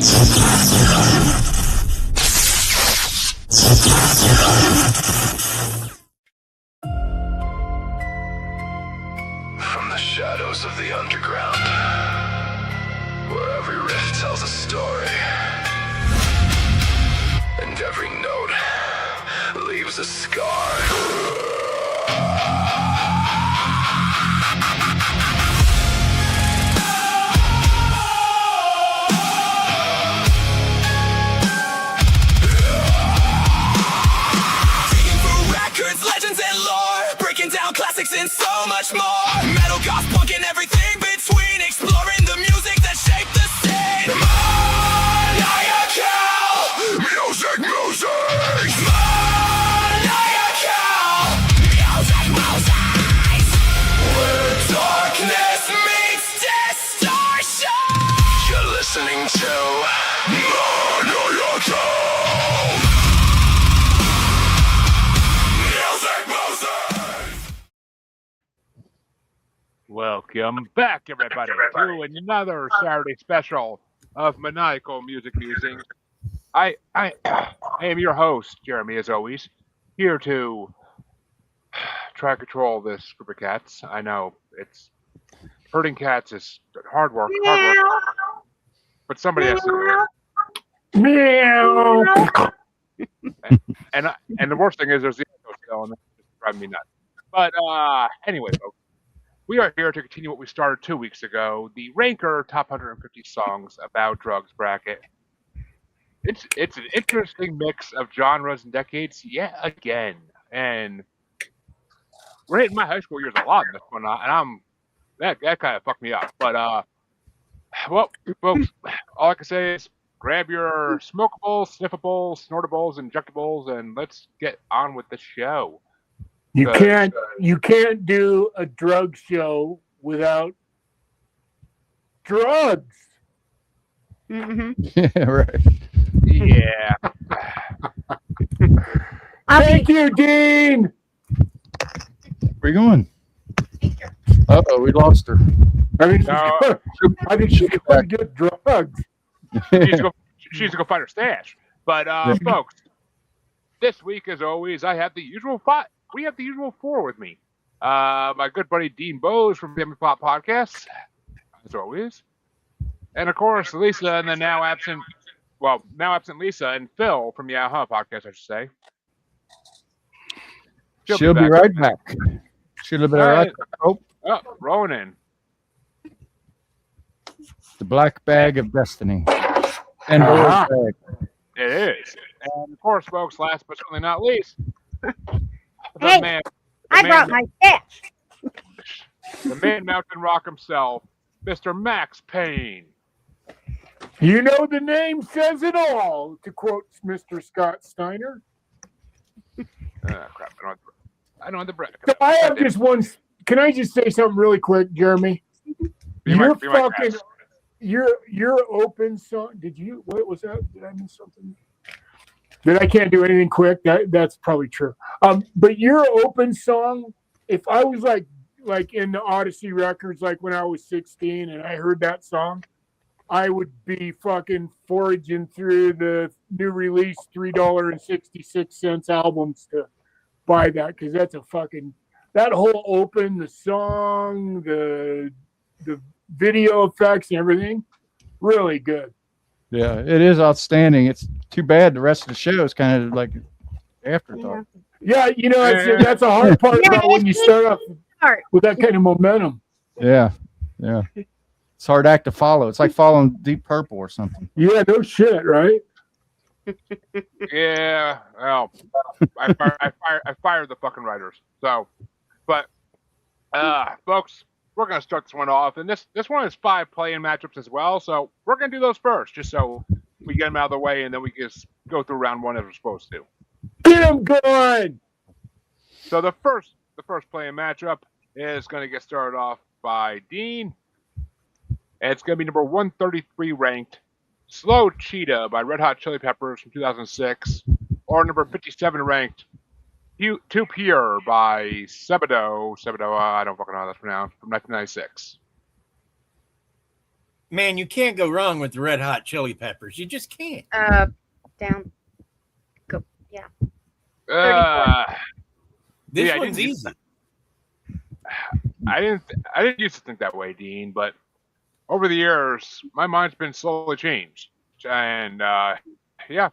From the shadows of the underground, where every rift tells a story, and every note leaves a scar. Records, legends, and lore, breaking down classics and so much more. Metal, goth, punk, and everything between, exploring the music that shaped the scene. Maniacal, music, music. Maniacal, music, music. Where darkness meets distortion. You're listening to Maniacal. Welcome back, everybody, to another Saturday special of Maniacal Music Musings. I am your host, Jeremy, as always, here to try to control this group of cats. I know it's herding cats is hard work, but somebody has to do it. Meow. And the worst thing is there's the echo still, and that's just driving me nuts. But anyway, folks. We are here to continue what we started 2 weeks ago, the Ranker Top 150 Songs About Drugs bracket. It's an interesting mix of genres and decades yet again. And we're hitting my high school years a lot in this one, and that kind of fucked me up. But well, folks, all I can say is grab your smokables, sniffables, snortables, and injectables, and let's get on with the show. You can't do a drug show without drugs. Mm-hmm. Yeah, right. Yeah. Thank you, Dean. Where you going? Uh-oh, we lost her. I think she's No. going to get drugs. She's to go find her stash. But folks, this week, as always, I have the usual five. We have the usual four with me. My good buddy Dean Bose from Family Pop Podcast, as always. And of course, Lisa and the now absent Lisa and Phil from the Aha Podcast, I should say. She'll be right back. She'll be right back. Oh, rolling in. the black bag of destiny. And It is. And of course, folks, last but certainly not least, I brought my stash. the man Mountain Rock himself, Mr. Max Payne. You know the name says it all, to quote Mr. Scott Steiner. Crap, I don't have the bread. So I have just one. Can I just say something really quick, Jeremy? Your open song. What was that? Did I miss something? That I can't do anything quick. That's probably true. But your open song, if I was like in the Odyssey Records, like when I was 16 and I heard that song, I would be fucking foraging through the new release $3.66 albums to buy that, because that's a fucking, that whole open, the song, the video effects and everything, really good. yeah, it is outstanding. It's too bad the rest of the show is kind of like afterthought. Yeah, that's a hard part about when you start off with that kind of momentum. Yeah. It's a hard act to follow. It's like following Deep Purple or something. Yeah, no shit, right? Yeah, well, I fired the fucking writers. So, but folks, we're gonna start this one off, and this one is 5 play-in matchups as well. So we're gonna do those first, just so we get them out of the way, and then we can just go through round one as we're supposed to. Get them going. So the first play-in matchup is gonna get started off by Dean, and it's gonna be number 133 ranked Slow Cheetah by Red Hot Chili Peppers from 2006, or number 57 ranked Too Pure by Sebadoh, I don't fucking know how that's pronounced, from 1996. Man, you can't go wrong with the Red Hot Chili Peppers. You just can't. Down. Go. Yeah. This yeah, one's easy. I didn't used to think that way, Dean, but over the years, my mind's been slowly changed. And yeah, I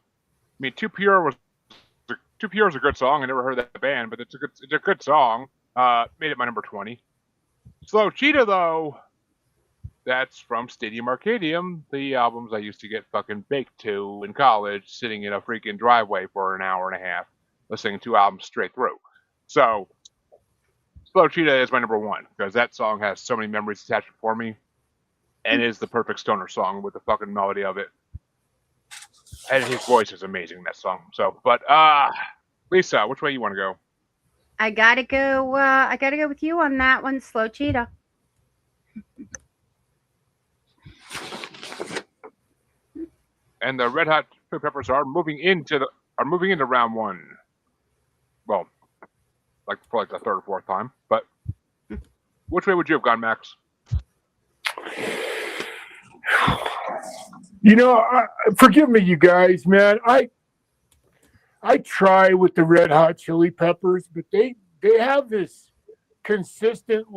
mean, Too Pure is a good song. I never heard that band, but it's a good song. Made it my number 20. Slow Cheetah, though, that's from Stadium Arcadium, the albums I used to get fucking baked to in college, sitting in a freaking driveway for an hour and a half, listening to albums straight through. So, Slow Cheetah is my number 1, because that song has so many memories attached for me, and is the perfect stoner song with the fucking melody of it. And his voice is amazing in that song. So, but Lisa, which way you want to go? I gotta go with you on that one, Slow Cheetah. And the Red Hot Chili Peppers are moving into round 1. Well, for the third or fourth time. But which way would you have gone, Max? You know, forgive me, you guys, man. I try with the Red Hot Chili Peppers, but they have this consistent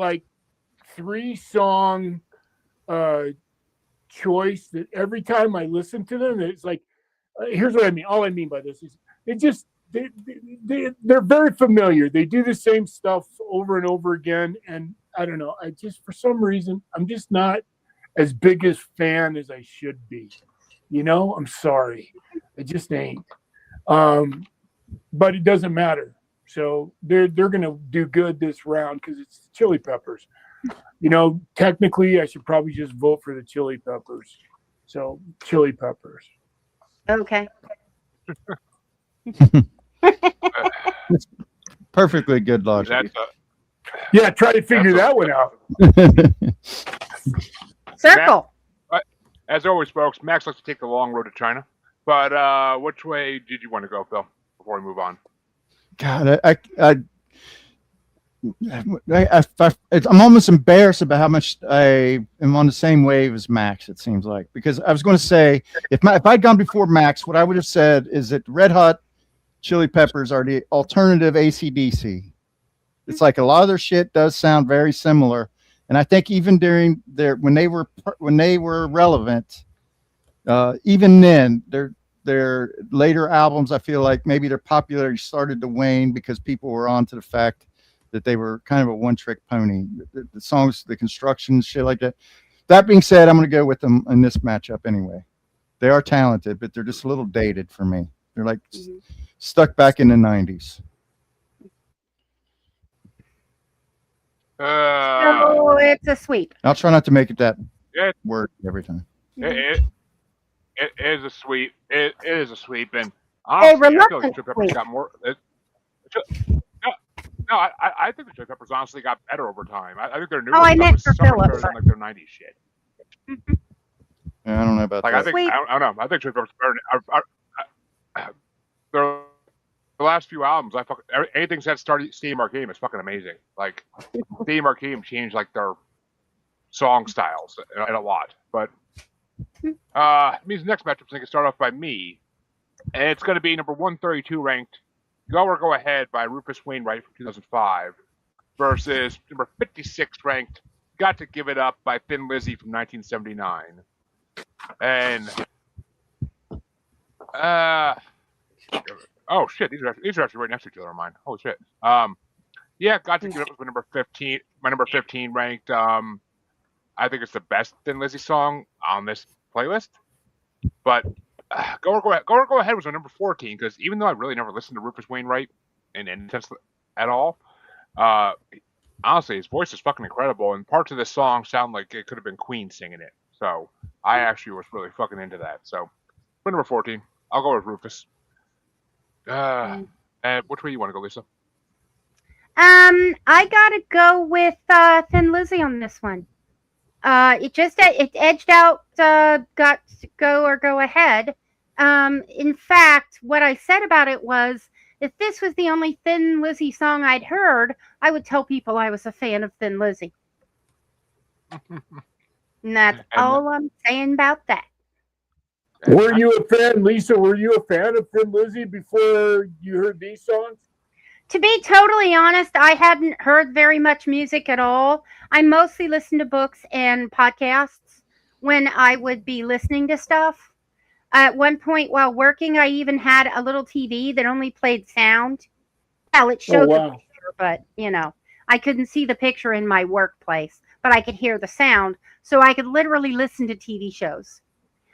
3-song choice that every time I listen to them, it's like, here's what I mean. All I mean by this is they're very familiar. They do the same stuff over and over again, and I don't know. I just, for some reason, I'm just not as big a fan as I should be. You know, I'm sorry. I just ain't. But it doesn't matter. So they're going to do good this round because it's Chili Peppers. You know, technically, I should probably just vote for the Chili Peppers. So Chili Peppers. Okay. It's perfectly good logic. Yeah, try to figure that one out. Circle. As always, folks, Max likes to take the long road to China. But which way did you want to go, Phil, before we move on? God, I'm almost embarrassed about how much I am on the same wave as Max, it seems like. Because I was going to say, if I'd gone before Max, what I would have said is that Red Hot Chili Peppers are the alternative AC/DC. It's like a lot of their shit does sound very similar. And I think even during when they were relevant, even then, their later albums, I feel like maybe their popularity started to wane because people were on to the fact that they were kind of a one-trick pony. The songs, the construction, shit like that. That being said, I'm going to go with them in this matchup anyway. They are talented, but they're just a little dated for me. They're like stuck back in the 90s. So it's a sweep. I'll try not to make it that word every time. It is a sweep. It is a sweep, and honestly, I feel like the Chili Peppers got more. I think the Chili Peppers honestly got better over time. I think their new stuff is so much better than their '90s shit. Yeah, I don't know about that. I don't know. I think Chili Peppers are better. The last few albums, anything since Stadium Arcadium is fucking amazing. Like Stadium Arcadium changed their song styles a lot, but. Means the next matchup is going to start off by me, and it's going to be number 132 ranked Go or Go Ahead by Rufus Wainwright from 2005 versus number 56 ranked Got to Give It Up by Thin Lizzy from 1979. And oh shit, these are actually right next to each other on mine. Holy shit. Yeah, Got to Give It Up was my number 15. My number 15 ranked. I think it's the best Thin Lizzy song on this playlist. But Go or Go Ahead was my number 14 because even though I really never listened to Rufus Wainwright in intense at all, honestly, his voice is fucking incredible, and parts of this song sound like it could have been Queen singing it. So I actually was really fucking into that. So for number 14, I'll go with Rufus. And which way you want to go, Lisa? I gotta go with Thin Lizzy on this one. It edged out Got to Go or Go Ahead. In fact, what I said about it was, if this was the only Thin Lizzy song I'd heard, I would tell people I was a fan of Thin Lizzy. And that's And- all I'm saying about that. Were you a fan, Lisa? Were you a fan of Thin Lizzy before you heard these songs? To be totally honest, I hadn't heard very much music at all. I mostly listened to books and podcasts when I would be listening to stuff. At one point while working, I even had a little TV that only played sound. Well, it showed the wow. picture, but I couldn't see the picture in my workplace, but I could hear the sound, so I could literally listen to TV shows.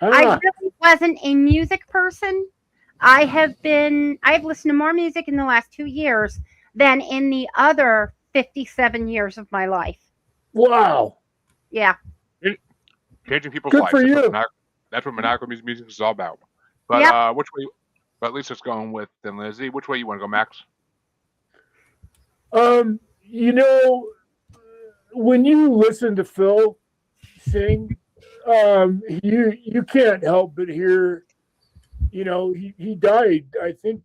I Ah, really wasn't a music person. I've listened to more music in the last 2 years than in the other 57 years of my life. wow. Yeah. Changing people's Good lives. for you. That's what Maniacal music is all about. But Yep. which way? But Lisa's going with Thin Lizzy. Which way you want to go, Max? You know, when you listen to Phil sing, you can't help but hear. He died. I think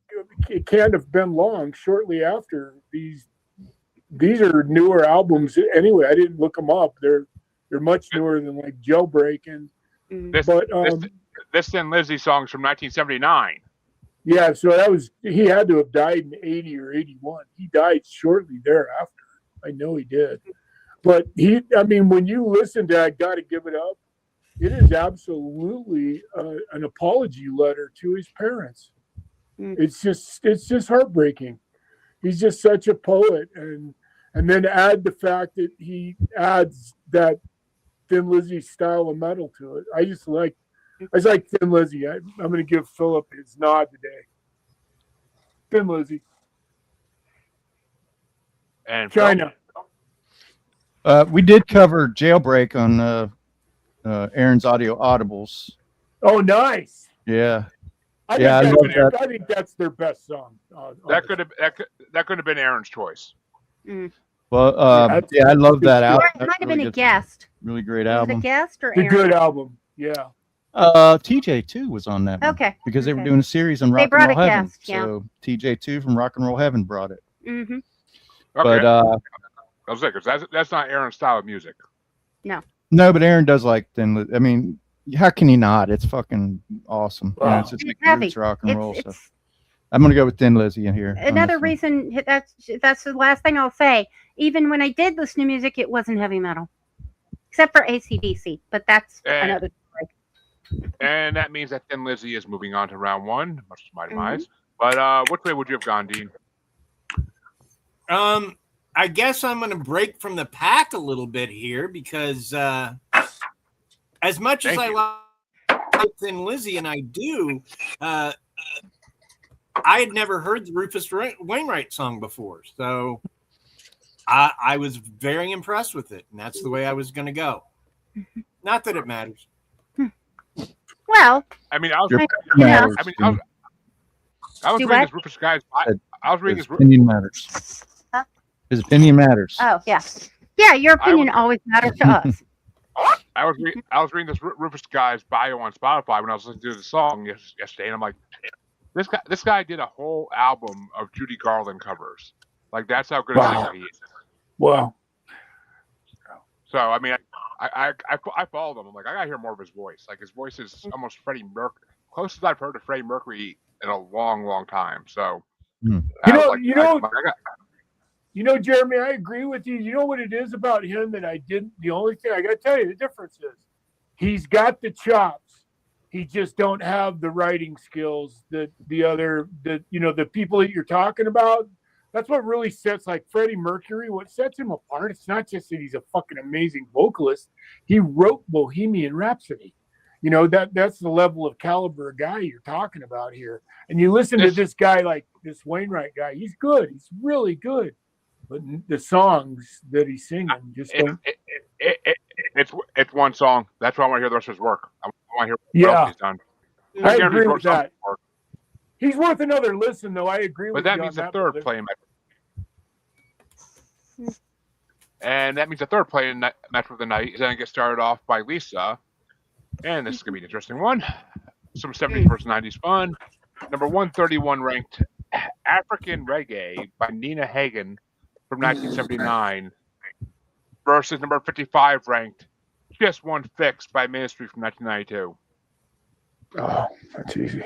it can't have been long. Shortly after these are newer albums. Anyway, I didn't look them up. They're much newer than like Jailbreak and. This But this Thin Lizzy song's from 1979. yeah, so he had to have died in 80 or 81. He died shortly thereafter. I know he did. But when you listen to I Gotta Give It Up, it is absolutely an apology letter to his parents. It's just heartbreaking. He's just such a poet, and then add the fact that he adds that Thin Lizzy style of metal to it. I like Thin Lizzy. I'm going to give Philip his nod today. Thin Lizzy. And China. We did cover Jailbreak on Aaron's Audio Audibles. Oh, nice. Yeah. I think that's their best song. that could have been Aaron's choice. Well, Yeah, I love that Or album. it might have been a guest. Really great Was it a album. guest or It's a Aaron? good album. Yeah. TJ2 was on that one. Okay. Because they were Okay. doing a series on They Rock and brought Roll a Heaven. guest, yeah. So TJ2 from Rock and Roll Heaven brought it. Mm-hmm. Okay. But I was like, 'cause that's not Aaron's style of music. no, but Aaron does like Thin Lizzy. I mean, how can he not? It's fucking awesome. Wow. It's just It's like heavy. roots rock and roll. So It's I'm gonna go with Thin Lizzy in here. on another this one. reason that's the last thing I'll say. Even when I did listen to music, it wasn't heavy metal, except for AC/DC. But that's another story. And that means that Thin Lizzy is moving on to round one, much to my demise. But which way would you have gone, Dean? I guess I'm going to break from the pack a little bit here because as much as Thank I like Thin Lizzy, and I do, I had never heard the Rufus Wainwright song before, so I was very impressed with it, and that's the way I was going to go. Not that it matters. Well, I mean, I was, Your I- opinion yeah. matters, I mean, Dean. I was Do reading what? this Rufus guy's. I was reading His this. opinion matters. Huh? His opinion matters. oh yeah. Your I opinion would- always matters to us. I was reading this Rufus guy's bio on Spotify when I was listening to the song yesterday, and I'm like, this guy did a whole album of Judy Garland covers. Like that's how good a Wow. singer he is. Wow. So I mean, I followed him. I'm like, I gotta hear more of his voice. Like his voice is almost Freddie Mercury, closest I've heard of Freddie Mercury in a long, long time. So Jeremy, I agree with you. You know what it is about him that I didn't. The only thing I got to tell you, the difference is he's got the chops. He just don't have the writing skills that the people that you're talking about. That's what really sets like Freddie Mercury. What sets him apart? It's not just that he's a fucking amazing vocalist. He wrote Bohemian Rhapsody. That's the level of caliber guy you're talking about here. And you listen to this guy like this Wainwright guy. He's good. He's really good. But the songs that he's singing just don't. It's one song. That's why I want to hear the rest of his work. I want to hear what else he's done. I guarantee agree he's wrote with that. something before. He's worth another listen, though. I agree with But that you means on the third brother. play match. And that means the third play match of the night is going to get started off by Lisa. And this is going to be an interesting one. Some 70s versus 90s fun. Number 131 ranked African Reggae by Nina Hagen from 1979 versus number 55 ranked Just One Fix by Ministry from 1992. Oh, that's easy.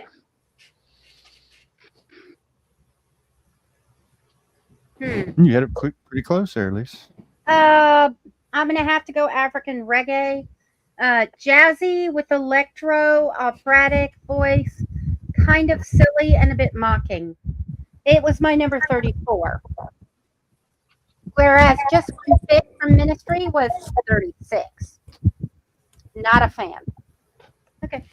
You had it pretty close there, Elise. I'm gonna have to go African reggae, jazzy with electro, operatic voice, kind of silly and a bit mocking. It was my number 34. Whereas Just One Fit from Ministry was 36. Not a fan. Okay.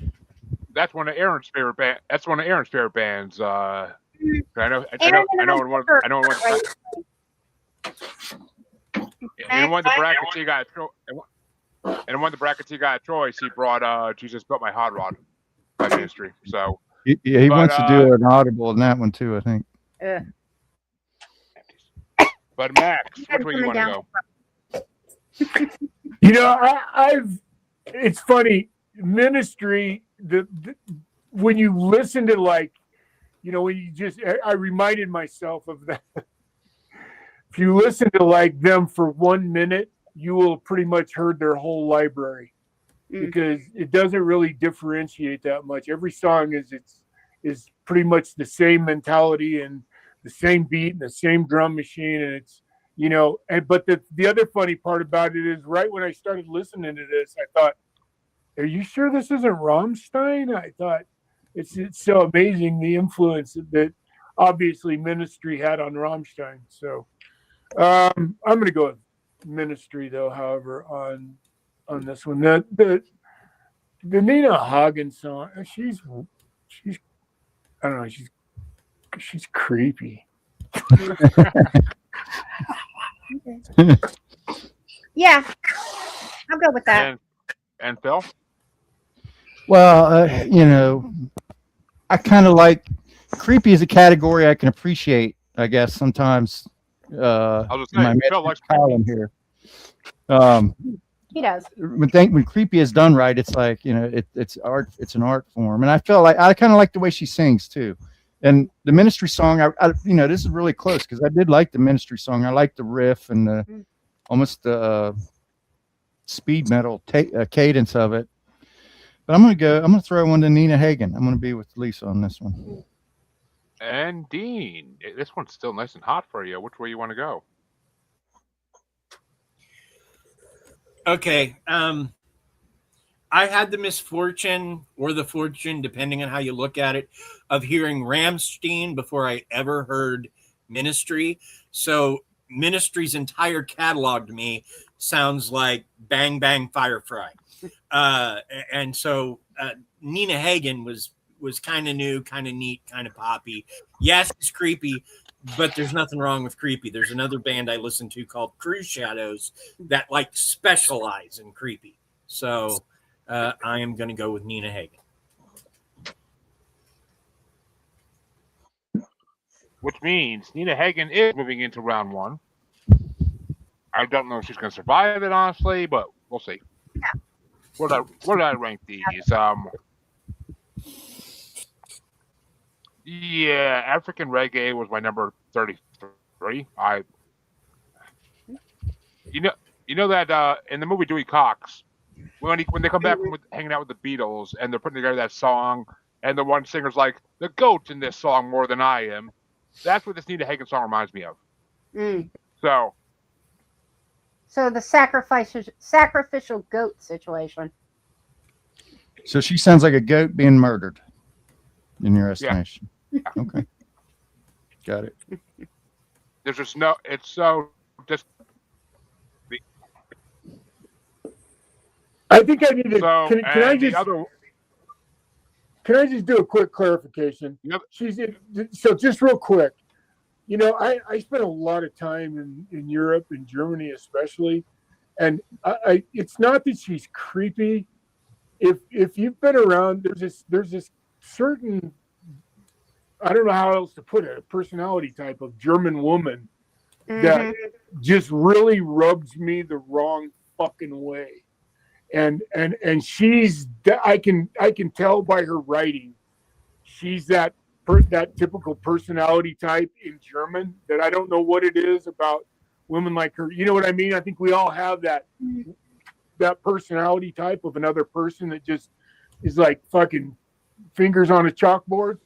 That's one of Aaron's favorite band. That's one of Aaron's favorite bands. I know. Aaron I know. and One. I I know. One. right. And one of the brackets he got. And one of the brackets he got a choice. He brought Jesus Built My Hot Rod by Ministry. So Yeah, he wants to do an audible in that one too, I think. But Max, which way you want to go? You know, it's funny. Ministry, when you listen to, like, you know, when you just, I reminded myself of that. If you listen to like them for 1 minute, you will pretty much heard their whole library, because it doesn't really differentiate that much. Every song is pretty much the same mentality and the same beat and the same drum machine, and it's, you know. But the other funny part about it is, right when I started listening to this, I thought, "Are you sure this isn't Rammstein?" I thought it's so amazing the influence that obviously Ministry had on Rammstein. So I'm going to go with Ministry, though. However, on this one, the Nina Hagen song, she's I don't know, she's creepy. Yeah, I'll go with that. And Phil? Well, you know, I kind of like creepy as a category I can appreciate, I guess, sometimes. I was just saying, Phil likes column here. He does. When creepy is done right, it's like, you know, it's art. It's an art form, and I feel like I kind of like the way she sings too. And the Ministry song, I you know, this is really close because I did like the Ministry song. I like the riff and the almost the speed metal cadence of it. But I'm gonna throw one to Nina Hagen. I'm gonna be with Lisa on this one. And Dean, this one's still nice and hot for you. Which way you want to go? Okay. I had the misfortune or the fortune, depending on how you look at it, of hearing Rammstein before I ever heard Ministry. So Ministry's entire catalog to me sounds like Bang Bang Firefly. And so Nina Hagen was kind of new, kind of neat, kind of poppy. Yes, it's creepy, but there's nothing wrong with creepy. There's another band I listen to called Cruise Shadows that like specialize in creepy. So I am going to go with Nina Hagen. Which means Nina Hagen is moving into round one. I don't know if she's going to survive it, honestly, but we'll see. Yeah. Where did I rank these? Yeah, African Reggae was my number 33. You know that in the movie Dewey Cox, when they come back from hanging out with the Beatles and they're putting together that song, and the one singer's like, "The goat's in this song more than I am." That's what this Nina Hagen song reminds me of. So the sacrificial goat situation. So she sounds like a goat being murdered, in your estimation. Yeah. Okay. Got it. There's just no. It's so just. I think I need to. So, can I just? Other, Can I just do a quick clarification? Yep. So just real quick, you know, I spent a lot of time in Europe, in Germany especially, and it's not that she's creepy. If you've been around, there's this certain, I don't know how else to put it, a personality type of German woman that just really rubs me the wrong fucking way. And she's, I can tell by her writing, she's that typical personality type in German that I don't know what it is about women like her. You know what I mean? I think we all have that that personality type of another person that just is like fucking fingers on a chalkboard.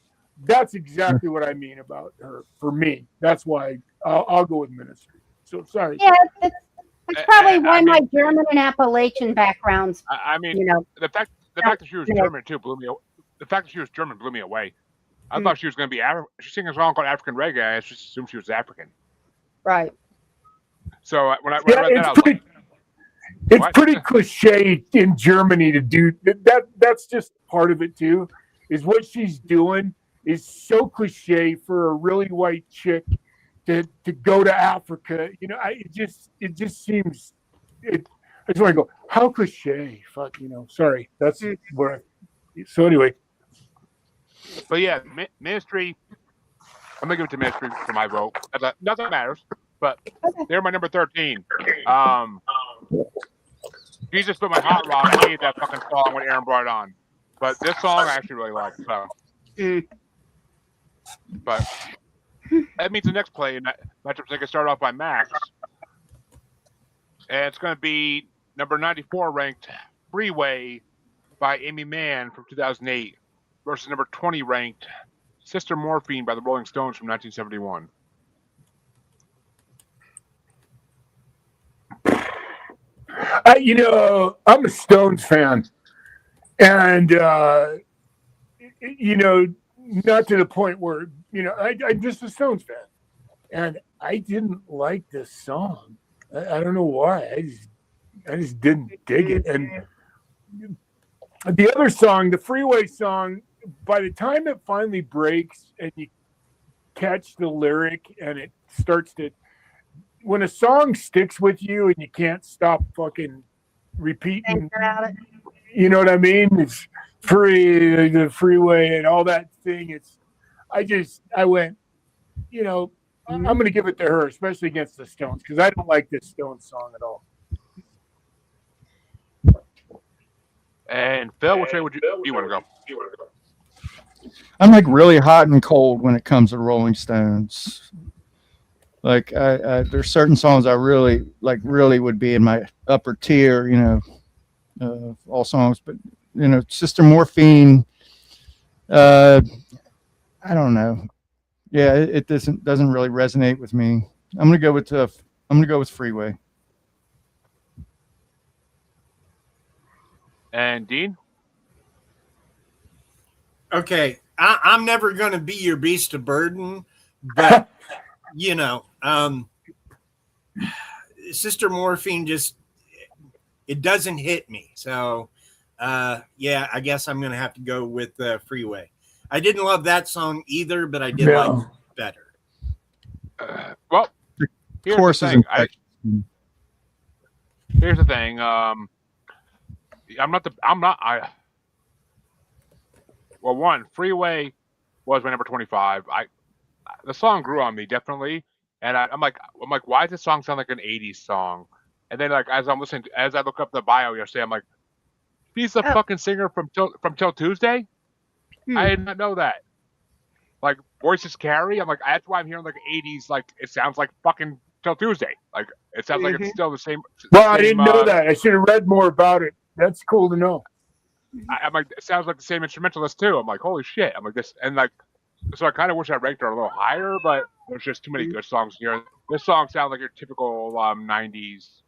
That's exactly what I mean about her. For me, that's why I'll go with Ministry. So sorry. Yeah, that's probably why I mean- my German and Appalachian backgrounds, I mean, you know. the fact that she was German too blew me. The fact that she was German blew me away. I thought she was going to be She's singing a song called African Reggae. I just assumed she was African. Right. So when I read that, I was like, it's what? pretty cliche in Germany to do that. That's just part of it too. Is what she's doing is so cliche for a really white chick to go to Africa. You know, it just seems. I just want to go. How cliche? Fuck. You know. Sorry. That's where. So anyway. But yeah, Ministry. I'm gonna give it to Ministry for my vote. Nothing matters, but they're my number 13. Jesus Put My Hot Rod. I hated that fucking song when Aaron brought it on, but this song I actually really like. So, but that means the next play matchup's going to start off by Max, and it's going to be number 94 ranked "Freeway" by Amy Mann from 2008 versus number 20 ranked "Sister Morphine" by the Rolling Stones from 1971. You know, I'm a Stones fan, and you know, not to the point where I'm just a Stones fan, and I didn't like this song. I don't know why. I just didn't dig it. And the other song, the Freeway song, by the time it finally breaks and you catch the lyric and it starts to. When a song sticks with you and you can't stop fucking repeating, you know what I mean? It's free, the freeway and all that thing. I went, you know, I'm going to give it to her, especially against the Stones, because I don't like this Stones song at all. And Phil, which way would you want to go? I'm like really hot and cold when it comes to Rolling Stones. Like there's certain songs I really like, really would be in my upper tier, you know, all songs. But you know, Sister Morphine, I don't know. Yeah, it doesn't really resonate with me. I'm gonna go with Freeway. And Dean? Okay, I'm never going to be your beast of burden, but you know, Sister Morphine it doesn't hit me. So, yeah, I guess I'm going to have to go with Freeway. I didn't love that song either, but I did like it better. Well, here's the thing. Here's the thing. Well, one, Freeway was my number 25. The song grew on me definitely, and I'm like, why does this song sound like an '80s song? And then like as I look up the bio yesterday, I'm like, he's the fucking singer from Till Tuesday. I did not know that. Like voices carry. I'm like, that's why I'm hearing like '80s. Like it sounds like fucking Till Tuesday. Like it sounds like it's still the same. Well, I didn't know that. I should have read more about it. That's cool to know. I'm like, it sounds like the same instrumentalist too. I'm like, holy shit. I'm like this, and like, so I kind of wish I ranked her a little higher, but there's just too many good songs here. This song sounds like your typical '90s,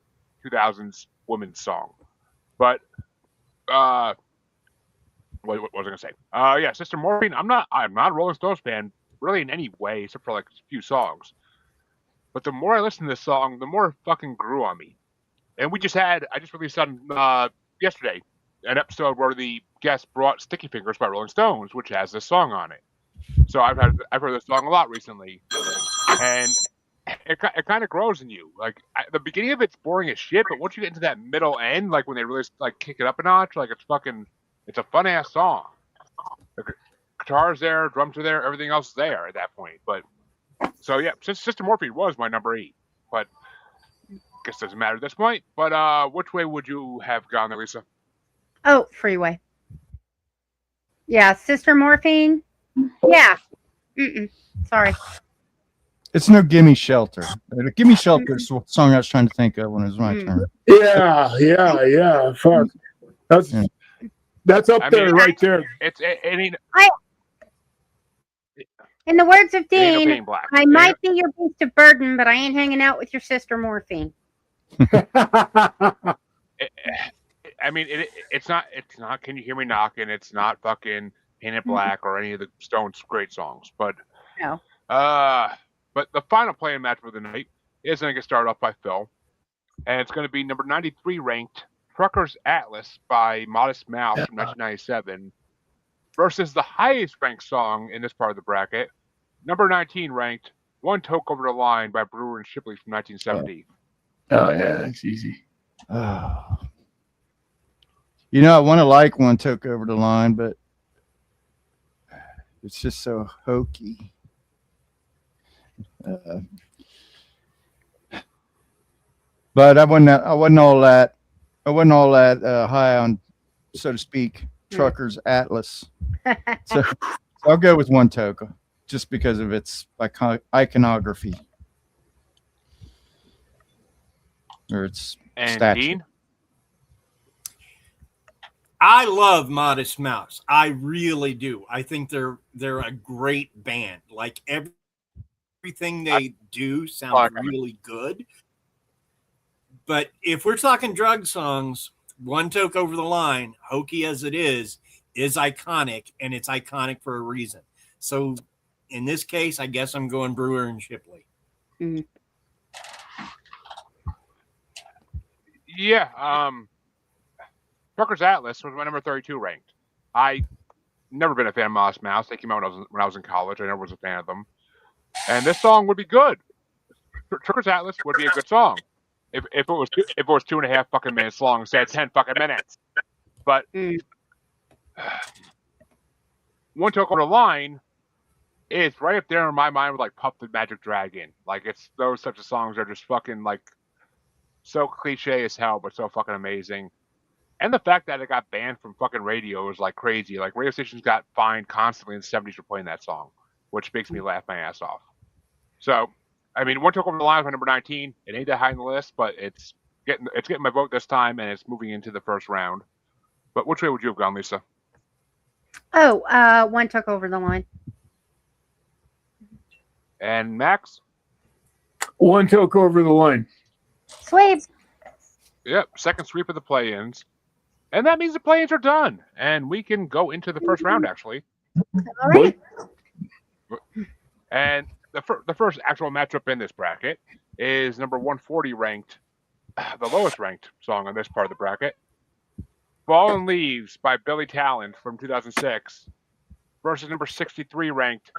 2000s women's song. But what was I gonna say? Yeah, Sister Morphine. I'm not a Rolling Stones fan really in any way, except for like a few songs. But the more I listen to this song, the more it fucking grew on me. And I just released on yesterday an episode where the guest brought Sticky Fingers by Rolling Stones, which has this song on it. So I've heard this song a lot recently, and it kind of grows in you. Like the beginning of it's boring as shit, but once you get into that middle end, like when they really like kick it up a notch, like it's a fun ass song. The guitar's there, drums are there, everything else is there at that point. But so yeah, Sister Morphine was my number 8, but I guess it doesn't matter at this point. But which way would you have gone there, Lisa? Oh, Freeway. Yeah, Sister Morphine. Yeah. Sorry. It's no Gimme Shelter. Gimme Shelter is the song I was trying to think of when it was my turn. Yeah. Fuck. Yeah. That's up there, right there. It ain't In the words of it ain't no Dean, Pain Black. I might be your beast of burden, but I ain't hanging out with your sister Morphine. It's not Can You Hear Me Knocking? It's not fucking Painted Black or any of the Stones' great songs. But No. but the final playing match for the night is going to get started off by Phil, and it's going to be number 93 ranked Trucker's Atlas by Modest Mouse from 1997 versus the highest ranked song in this part of the bracket, number 19 ranked One Toke Over the Line by Brewer and Shipley from 1970. Oh yeah, that's easy. You know, I want to like One Toke Over the Line, but it's just so hokey. But I wasn't all that high on, so to speak, Trucker's Atlas. So I'll go with One Toke just because of its iconography or its And statue. Dean? I love Modest Mouse. I really do. I think they're a great band. Like everything they do sounds really good. But if we're talking drug songs, One Toke Over the Line, hokey as it is iconic, and it's iconic for a reason. So in this case, I guess I'm going Brewer and Shipley. Mm. Yeah, Trucker's Atlas was my number 32 ranked. I never been a fan of Modest Mouse. They came out when I was in college. I never was a fan of them. And this song would be good. Trucker's Atlas would be a good song if it was 2.5 fucking minutes long instead of 10 fucking minutes. But One Toke Over the Line is right up there in my mind with like Puff the Magic Dragon. Like it's those types of songs are just fucking like so cliche as hell, but so fucking amazing. And the fact that it got banned from fucking radio is like crazy. Like radio stations got fined constantly in the 70s for playing that song, which makes me laugh my ass off. So, I mean, One Toke Over the Line was number 19. It ain't that high on the list, but it's getting my vote this time, and it's moving into the first round. But which way would you have gone, Lisa? Oh, One Took Over the Line. And Max? One Toke Over the Line. Sweep. Yep, second sweep of the play-ins. And that means the play-ins are done, and we can go into the first round, actually. All right. And the first actual matchup in this bracket is number 140 ranked, the lowest ranked song on this part of the bracket, Fallen Leaves by Billy Talent from 2006 versus number 63 ranked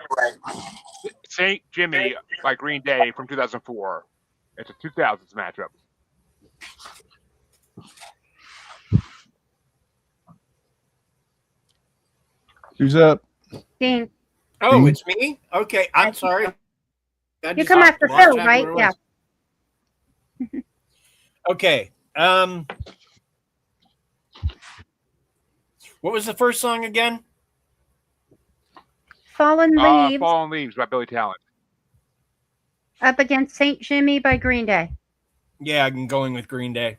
St. Jimmy by Green Day from 2004. It's a 2000s matchup. Who's up? Dean. Oh, it's me? Okay, I'm sorry. You come after Phil, right? Yeah. Okay. What was the first song again? Fallen Leaves Fallen Leaves by Billy Talent. up against St. Jimmy by Green Day. Yeah, I'm going with Green Day.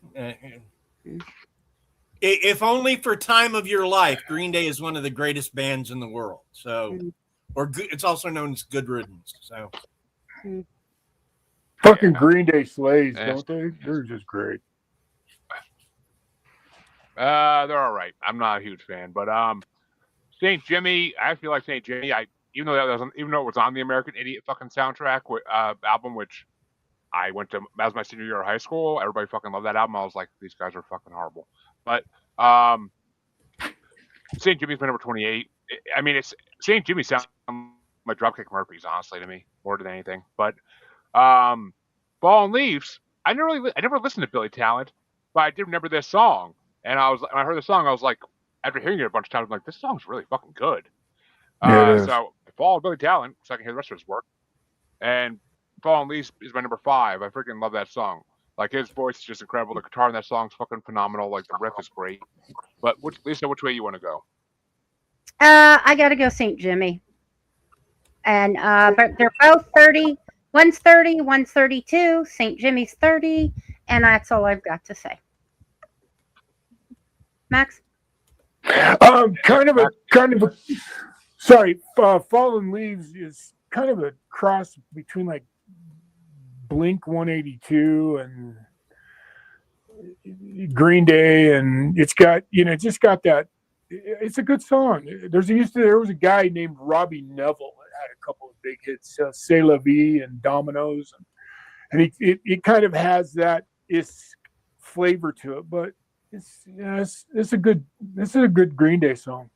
If only for Time of Your Life, Green Day is one of the greatest bands in the world. So, it's also known as Good Riddance. So, Fucking Green Day slays, don't they? They're just great. They're all right. I'm not a huge fan, but St. Jimmy, I feel like St. Jimmy. Even though it was on the American Idiot fucking soundtrack album, which I went to as my senior year of high school. Everybody fucking loved that album. I was like, these guys are fucking horrible. But St. Jimmy's my number 28. I mean, it's St. Jimmy sounds like Dropkick Murphys, honestly, to me, more than anything. But Fallen Leaves, I never listened to Billy Talent, but I did remember this song. And when I heard the song, I was like, after hearing it a bunch of times, I'm like, this song's really fucking good. So I followed Billy Talent so I can hear the rest of his work. And Fallen Leaves is my number 5. I freaking love that song. Like, his voice is just incredible. The guitar in that song's fucking phenomenal. Like, the riff is great. But Lisa, which way you want to go? I got to go St. Jimmy. And but they're both 30 One's 30, one's 32, St. Jimmy's 30, and that's all I've got to say. Max? Sorry, Fallen Leaves is kind of a cross between like Blink 182 and Green Day, and it's got just got that. It's a good song. There was a guy named Robbie Neville that had a couple of big hits, C'est La Vie and Dominoes, and it kind of has that flavor to it, but it's a good Green Day song.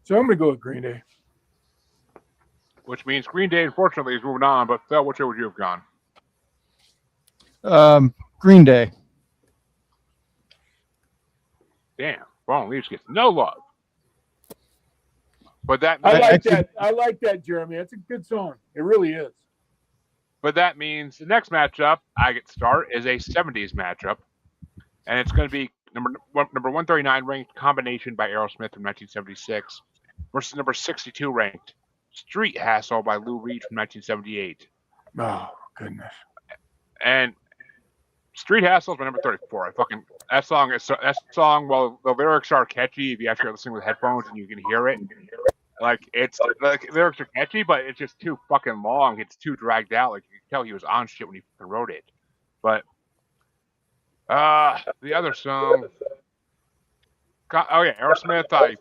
So I'm gonna go with Green Day. Which means Green Day, unfortunately, is moving on. But Phil, which way would you have gone? Green Day. Damn, Fallen Leaves gets no love. But that I means, like that, Jeremy. That's a good song. It really is. But that means the next matchup I get to start is a 70s matchup, and it's going to be number 139 ranked Combination by Aerosmith from 1976 versus number 62 ranked Street Hassle by Lou Reed from 1978. Oh goodness! And Street Hassle is my number 34. That song. Well, the lyrics are catchy if you actually are listening with headphones and you can hear it. Like the lyrics are catchy, but it's just too fucking long. It's too dragged out. Like you can tell he was on shit when he wrote it. But the other song. Aerosmith.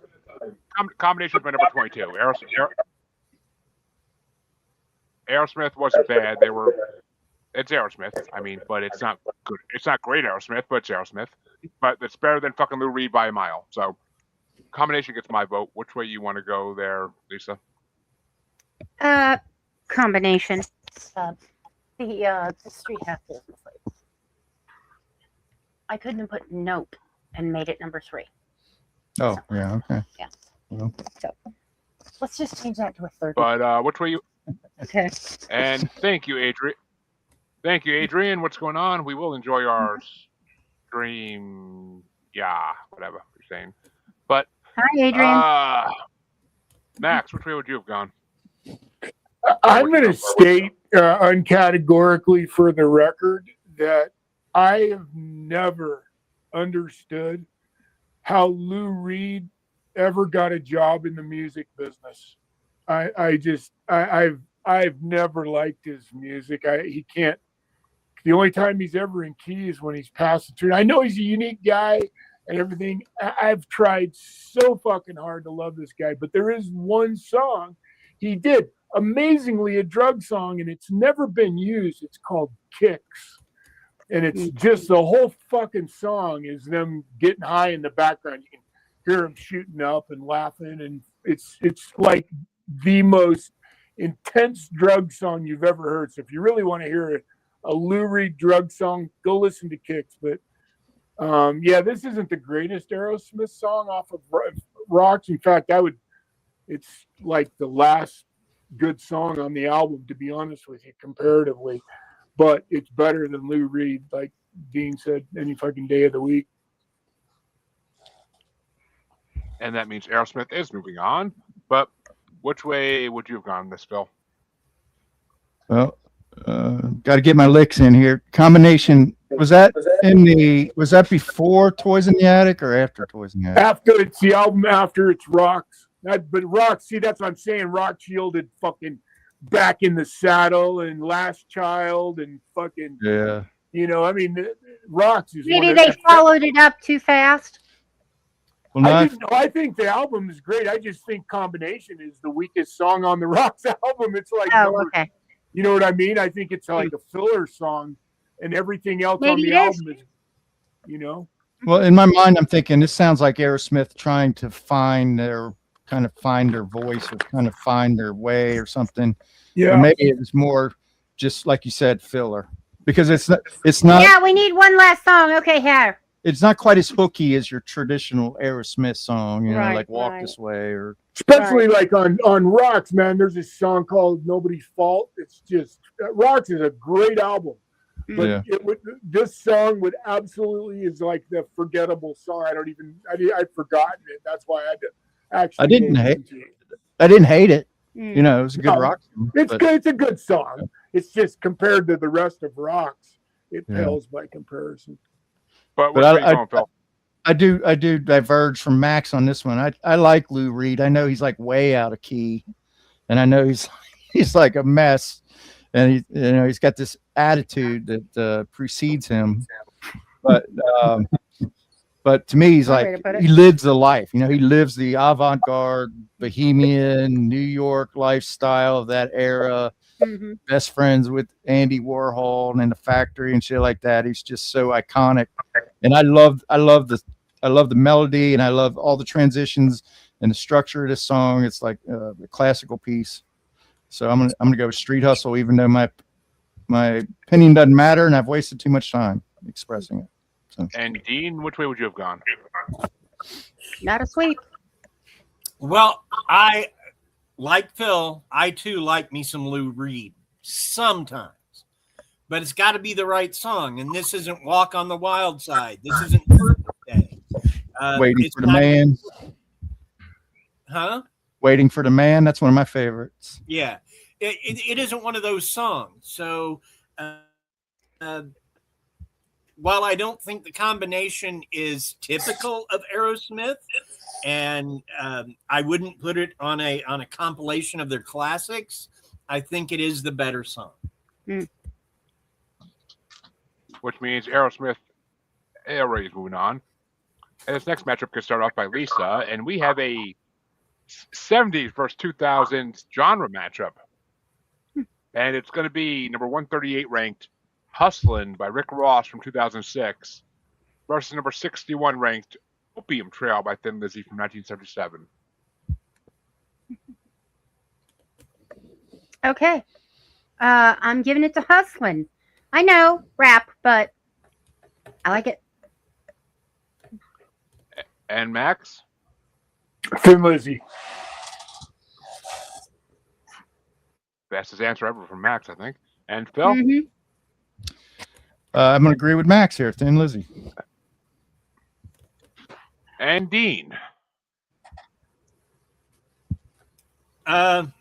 Combination with my number 22. Aerosmith wasn't bad. It's Aerosmith. I mean, but it's not good. It's not great Aerosmith, but it's Aerosmith. But it's better than fucking Lou Reed by a mile. So, Combination gets my vote. Which way you want to go there, Lisa? Combination. The Street Hassle is my place. I couldn't have put Nope and made it number 3. Oh, yeah, okay. Yeah. Well. So let's just change that to a 30. But which way you? Okay. And thank you, Adrian. Thank you, Adrian. What's going on? We will enjoy our stream. Yeah, whatever you're saying. But hi, Adrian. Max, which way would you have gone? I'm going to state uncategorically for the record that I have never understood how Lou Reed ever got a job in the music business. I've never liked his music. He can't. The only time he's ever in key is when he's passing through. I know he's a unique guy and everything. I've tried so fucking hard to love this guy, but there is one song he did, amazingly a drug song, and it's never been used. It's called Kicks. And it's just the whole fucking song is them getting high in the background. You can hear them shooting up and laughing, and it's like the most intense drug song you've ever heard. So if you really want to hear a Lou Reed drug song, go listen to Kicks. But this isn't the greatest Aerosmith song off of Rocks. In fact, it's like the last good song on the album, to be honest with you, comparatively. But it's better than Lou Reed, like Dean said, any fucking day of the week. And that means Aerosmith is moving on. But which way would you have gone this, Phil? Well, got to get my licks in here. Combination, was that before Toys in the Attic or after Toys in the Attic? After it's the album, after it's Rocks. But Rocks, see, that's what I'm saying. Rocks yielded fucking Back in the Saddle and Last Child and fucking, yeah. I mean, Rocks is Maybe they followed it up too fast. Well, I think the album is great. I just think Combination is the weakest song on the Rocks album. It's like, okay. You know what I mean? I think it's like a filler song, and everything else Maybe on the album is, Well, in my mind, I'm thinking this sounds like Aerosmith trying to find their voice or kind of find their way or something. Yeah. Or maybe it was more just like you said, filler, because it's not. Yeah, we need one last song. Okay, here. It's not quite as hooky as your traditional Aerosmith song, Right, like Walk right. This Way or. especially like on Rocks, man. There's this song called Nobody's Fault. It's just Rocks is a great album, but this song would absolutely is like the forgettable song. I'd forgotten it. That's why I had to actually. I didn't hate it. Mm. You know, it was a good No, rock song. It's but- good. It's a good song. It's just compared to the rest of rocks, it Yeah. pales by comparison. But But which way you going, Phil? I do diverge from Max on this one. I like Lou Reed. I know he's like way out of key, and I know he's like a mess, and he's got this attitude that precedes him. But to me, he's One way like to put it. he lives the life. You know, he lives the avant-garde, bohemian, New York lifestyle of that era. Mhm. Best friends with Andy Warhol and in the factory and shit like that. He's just so iconic, and I love the melody, and I love all the transitions and the structure of this song. It's like a classical piece. So I'm gonna go with Street Hustle, even though my opinion doesn't matter, and I've wasted too much time expressing it. So. And Dean, which way would you have gone? Not a sweep. Well, I like Phil. I too like me some Lou Reed sometimes, but it's got to be the right song. And this isn't Walk on the Wild Side. This isn't Perfect Day. Waiting it's for the got- Man. Huh? Waiting for the Man. That's one of my favorites. Yeah. It isn't one of those songs. So, while I don't think the combination is typical of Aerosmith, and I wouldn't put it on a compilation of their classics, I think it is the better song. Which means Aerosmith is moving on. And this next matchup could start off by Lisa, and we have a 70s versus 2000s genre matchup. And it's going to be number 138 ranked Hustlin' by Rick Ross from 2006 versus number 61 ranked Opium Trail by Thin Lizzy from 1977. Okay. I'm giving it to Hustlin'. I know rap, but I like it. And Max? Thin Lizzy. Fastest answer ever from Max, I think. And Phil? Mhm. I'm gonna agree with Max here. Thin Lizzy. And Dean? I'm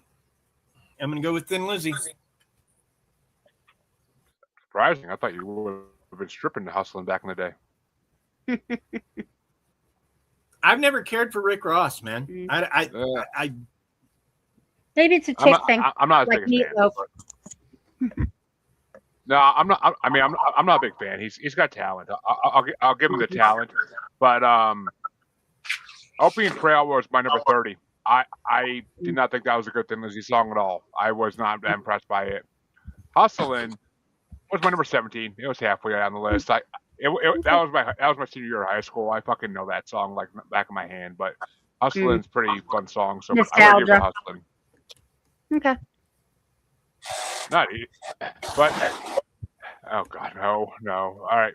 going to go with Thin Lizzy. Surprising. I thought you would have been stripping the Hustlin' back in the day. I've never cared for Rick Ross, man. Mm. I Maybe it's a I'm chick not, thing, I'm not a like big fan. Meatloaf. No, I'm not. I mean, I'm not a big fan. He's got talent. I'll give him the talent, but Opium Trail was my number 30. I did not think that was a good Thin Lizzy song at all. I was not impressed by it. Hustlin' was my number 17. It was halfway down the list. That was my senior year of high school. I fucking know that song like back of my hand. But Hustlin's pretty fun song, so I'm gonna give it to Hustlin'. Okay. Not, but oh god, no. All right,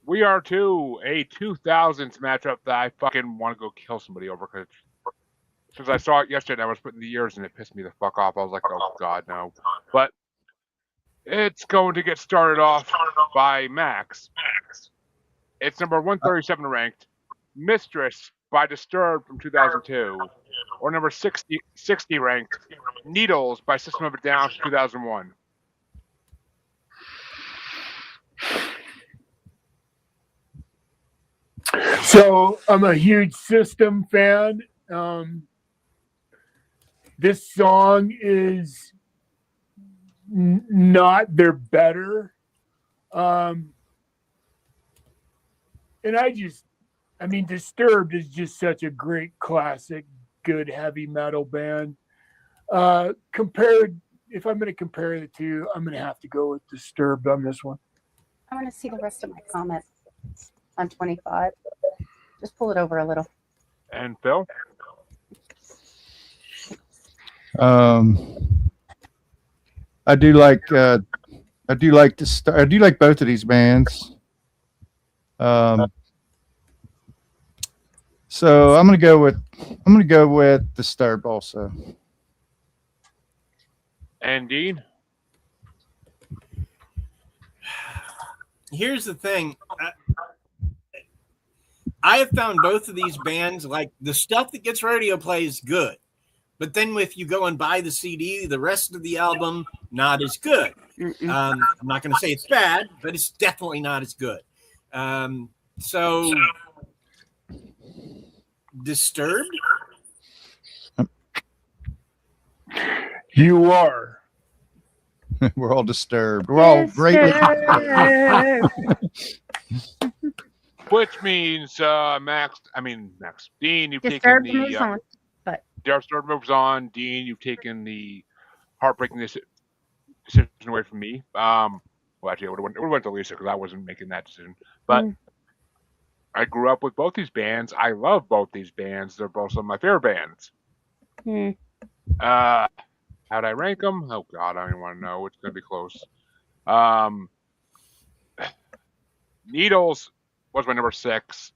we are to a 2000s matchup that I fucking want to go kill somebody over because since I saw it yesterday, I was putting the years and it pissed me the fuck off. I was like, oh god, no. But it's going to get started off by Max. It's number 137 ranked, Mistress by Disturbed from 2002, or number 60 ranked, Needles by System of a Down from 2001. So I'm a huge System fan. This song is not their better. And I mean, Disturbed is just such a great classic, good heavy metal band. If I'm going to compare the two, I'm going to have to go with Disturbed on this one. I want to see the rest of my comments on 25. Just pull it over a little. And Phil? I do like both of these bands. So I'm gonna go with Disturbed also. And Dean? Here's the thing. I have found both of these bands, like the stuff that gets radio play is good, But then if you go and buy the CD, the rest of the album, not as good. I'm not going to say it's bad, but it's definitely not as good. So Disturbed? You are. We're all disturbed. We're all greatly. Which means Max. Dean, you've Disturbed taken moves the on. But Disturbed moves on. Dean, you've taken the heartbreaking decision away from me. Well, actually, I would have went to Lisa because I wasn't making that decision. But I grew up with both these bands. I love both these bands. They're both some of my favorite bands. How'd I rank them? Oh God, I don't even want to know. It's gonna be close. Needles was my number 6.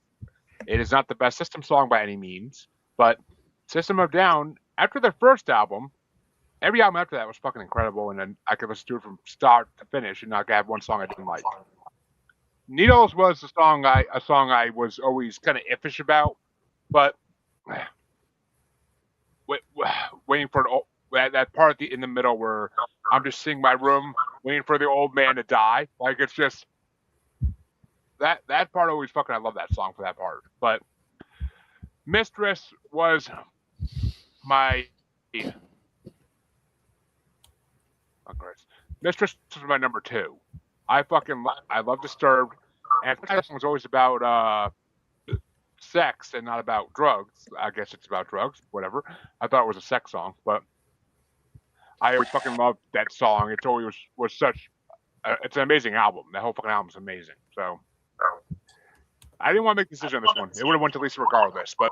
It is not the best System song by any means, but System of a Down, after their first album, every album after that was fucking incredible, and then I could listen to it from start to finish and not have one song I didn't like. Needles was a song I was always kind of iffish about, but waiting for that part in the middle where I'm just sitting in my room waiting for the old man to die, like it's just that part always fucking. I love that song for that part. But Mistress was my Mistress was my number 2. I love Disturbed, and that song was always about sex and not about drugs. I guess it's about drugs, whatever. I thought it was a sex song, but I always fucking loved that song. It's always was such. It's an amazing album. That whole fucking album is amazing. So I didn't want to make a decision on this one. It would have went to Lisa regardless. But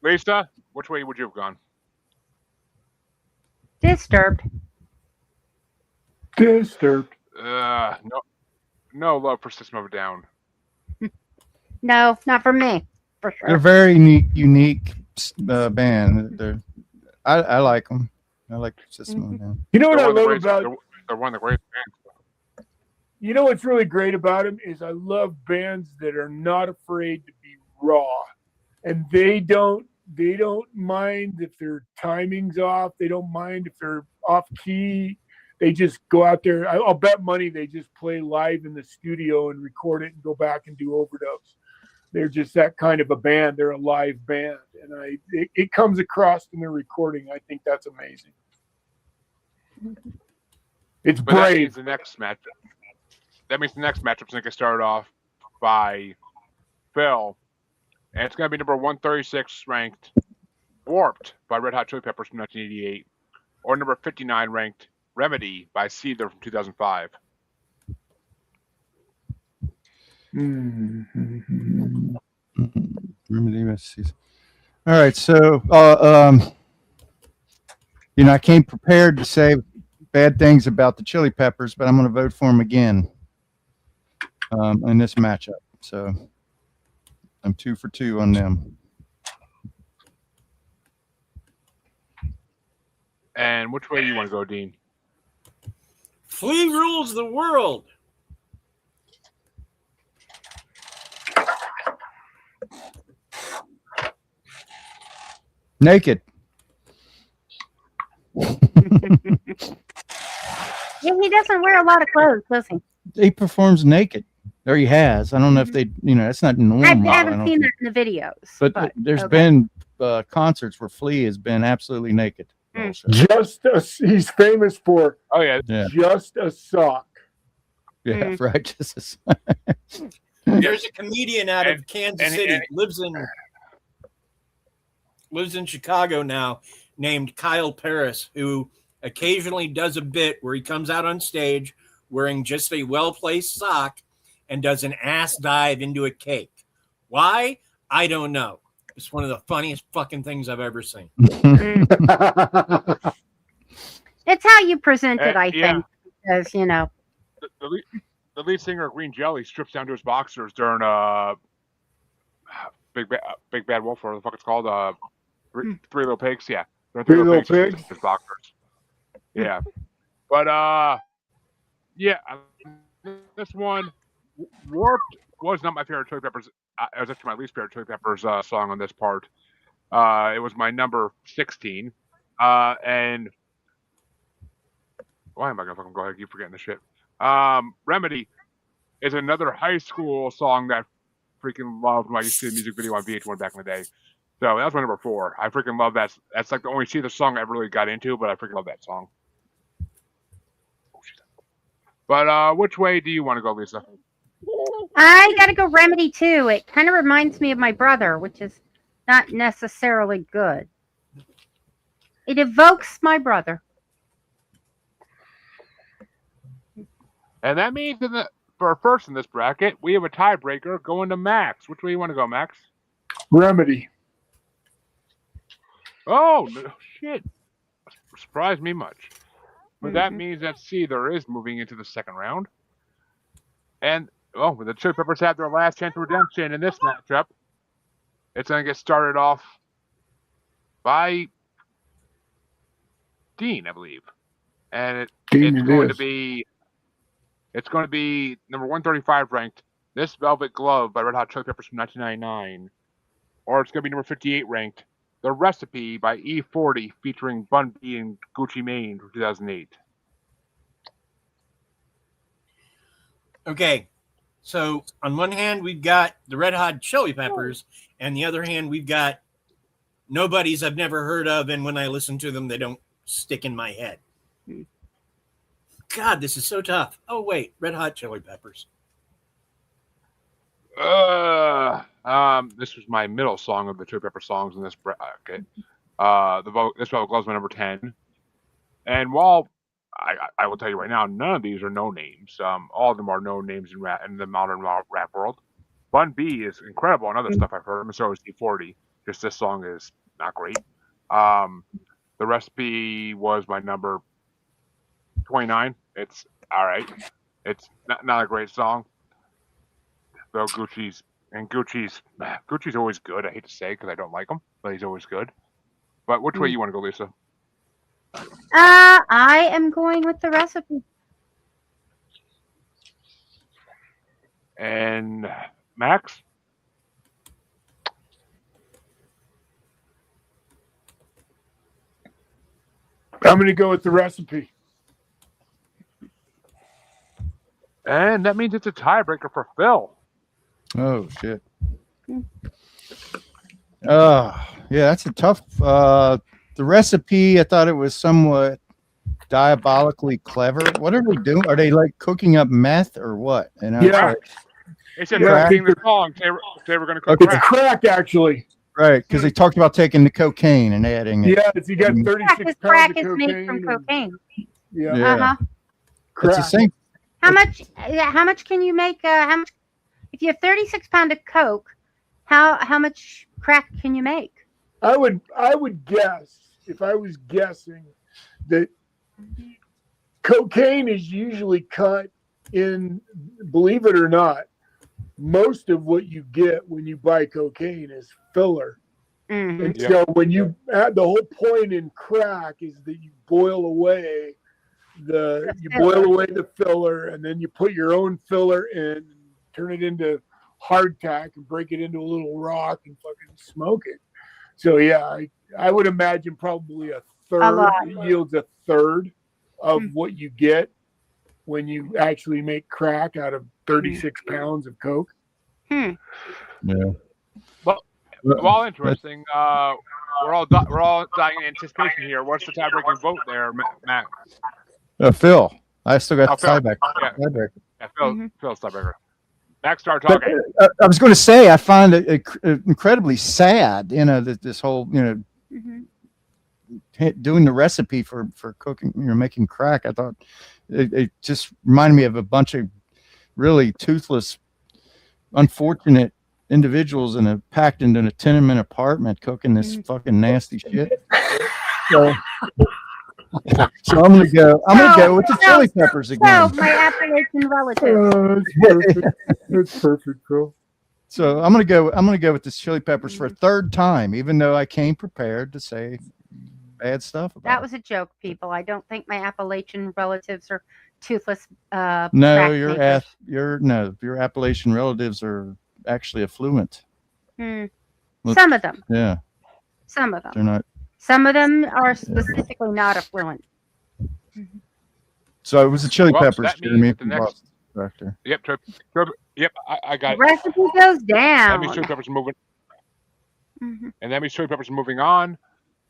Lisa, which way would you have gone? Disturbed. No love for System of a Down. No, not for me. For sure. They're very unique band. I like them. I like System of a Down. You know what I love about? They're one of the greatest bands. You know what's really great about them is I love bands that are not afraid to be raw, and they don't mind if their timing's off. They don't mind if they're off key. They just go out there. I'll bet money they just play live in the studio and record it and go back and do overdubs. They're just that kind of a band. They're a live band, and it comes across in their recording. I think that's amazing. It's But that brave. means the next matchup. That means the next matchup's going to get started off by Phil, and it's going to be number 136 ranked Warped by Red Hot Chili Peppers from 1988, or number 59 ranked Remedy by Seether from 2005. Remedy. All right, so I came prepared to say bad things about the Chili Peppers, but I'm going to vote for them again in this matchup. So I'm 2 for 2 on them. And which way you want to go, Dean? Flea rules the world. Naked. Yeah, he doesn't wear a lot of clothes, does he? He performs naked. Or he has. I don't know if they, that's not normal. I haven't seen that in the videos. But there's been concerts where Flea has been absolutely naked. He's famous for just a sock. Yeah, right. Just a sock. There's a comedian out of Kansas City, lives in Chicago now, named Kyle Paris, who occasionally does a bit where he comes out on stage wearing just a well-placed sock and does an ass dive into a cake. Why? I don't know. It's one of the funniest fucking things I've ever seen. It's how you present it, I think. Because, The lead singer of Green Jelly strips down to his boxers during Big Bad Wolf, or the fuck it's called, Three Little Pigs. Yeah, Three Little Pigs. His boxers. Yeah, but this one, Warped was not my favorite Chili Peppers. It was actually my least favorite Chili Peppers song on this part. It was my number 16. And why am I gonna fucking go ahead and keep forgetting the shit? Remedy is another high school song that I freaking loved when I used to see the music video on VH1 back in the day. So that's my number 4. I freaking love that. That's like the only the song I ever really got into, but I freaking love that song. But which way do you want to go, Lisa? I gotta go Remedy too. It kind of reminds me of my brother, which is not necessarily good. It evokes my brother. And that means for first in this bracket, we have a tiebreaker going to Max. Which way do you want to go, Max? Remedy. Oh, no, shit. Surprised me much. But that means that Seether is moving into the second round. And, the Chili Peppers have their last chance of redemption in this matchup. It's going to get started off by Dean, I believe. And it's going to be number 135 ranked, This Velvet Glove by Red Hot Chili Peppers from 1999. Or it's going to be number 58 ranked, The Recipe by E40 featuring Bun B and Gucci Mane from 2008. Okay, so on one hand we've got the Red Hot Chili Peppers, and the other hand we've got nobodies I've never heard of, and when I listen to them, they don't stick in my head. God, this is so tough. Oh wait, Red Hot Chili Peppers. This was my middle song of the Chili Pepper songs in this. Okay, This Velvet Glove's my number 10, and while I will tell you right now, none of these are no names. All of them are no names in the modern rap world. Bun B is incredible and other stuff I've heard, and so is E40. Just this song is not great. The Recipe was my number 29. It's all right. It's not a great song. Though Gucci's always good. I hate to say because I don't like him, but he's always good. But which way you want to go, Lisa? I am going with The Recipe. And Max? I'm going to go with The Recipe. And that means it's a tiebreaker for Phil. Oh shit. Yeah, that's a tough. The Recipe, I thought it was somewhat diabolically clever. What are they doing? Are they like cooking up meth or what? You know? Yeah. They said Yeah. cooking the song. They were going to cook Okay. It's crack, actually. Right, because they talked about taking the cocaine and adding it. Yeah, you got 36 pounds Crack of is cocaine. made from cocaine. Yeah. Yeah. Uh-huh. It's the same. How much can you make? How much? If you have 36 pounds of coke, how much crack can you make? I would guess, if I was guessing, that cocaine is usually cut in, believe it or not, most of what you get when you buy cocaine is filler. Mm-hmm. And so when the whole point in crack is that you boil away the filler, and then you put your own filler in, turn it into hardtack and break it into a little rock and fucking smoke it. So yeah, I would imagine probably a third yields a third of what you get when you actually make crack out of 36 pounds of coke. Yeah. Well, interesting. We're all dying in anticipation here. What's the tiebreaking vote there, Matt? Phil, I still got the Phil. tiebreaker. Yeah, Phil's tiebreaker. Max, start talking. I was going to say, I find it incredibly sad, that this whole, doing the recipe for cooking, making crack. I thought it just reminded me of a bunch of really toothless, unfortunate individuals packed into a tenement apartment cooking this fucking nasty shit. So I'm gonna go with the Chili Peppers again. So my Appalachian relative. That's perfect, bro. So I'm gonna go with the Chili Peppers for a third time, even though I came prepared to say bad stuff about That was a joke, people. I don't think my Appalachian relatives are toothless. No, crack makers. your Appalachian relatives are actually affluent. Some of them. Yeah. Some of them. They're not. Some of them are specifically not affluent. So it was the Chili Well, Peppers, that means Jeremy. that the next- Director. Yep, yep, I got The it. recipe goes That means down. Chili Peppers are moving, Mhm, and that means Chili Peppers are moving on,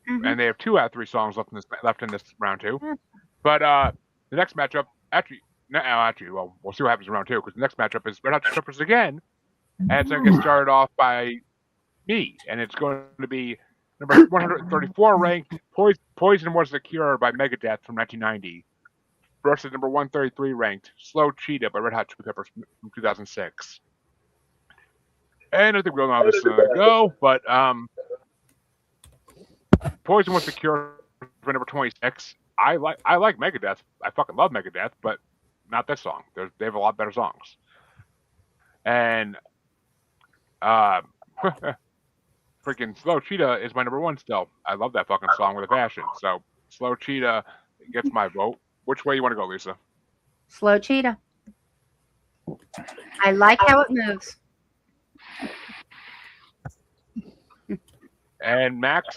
mhm. and they have 2 out of 3 songs left in this round 2. Mm. But the next matchup, well, we'll see what happens in round 2 because the next matchup is Red Hot Chili Peppers again, and it's going to get started off by me, and it's going to be number 134 ranked Poison Was the Cure by Megadeth from 1990 versus number 133 ranked Slow Cheetah by Red Hot Chili Peppers from 2006. And I think we all know how this is going to go, but Poison Was the Cure for number 26. I like Megadeth. I fucking love Megadeth, but not this song. They have a lot better songs. And freaking Slow Cheetah is my number 1 still. I love that fucking song with a passion. So Slow Cheetah gets my vote. Which way you want to go, Lisa? Slow cheetah. I like how it moves. And Max?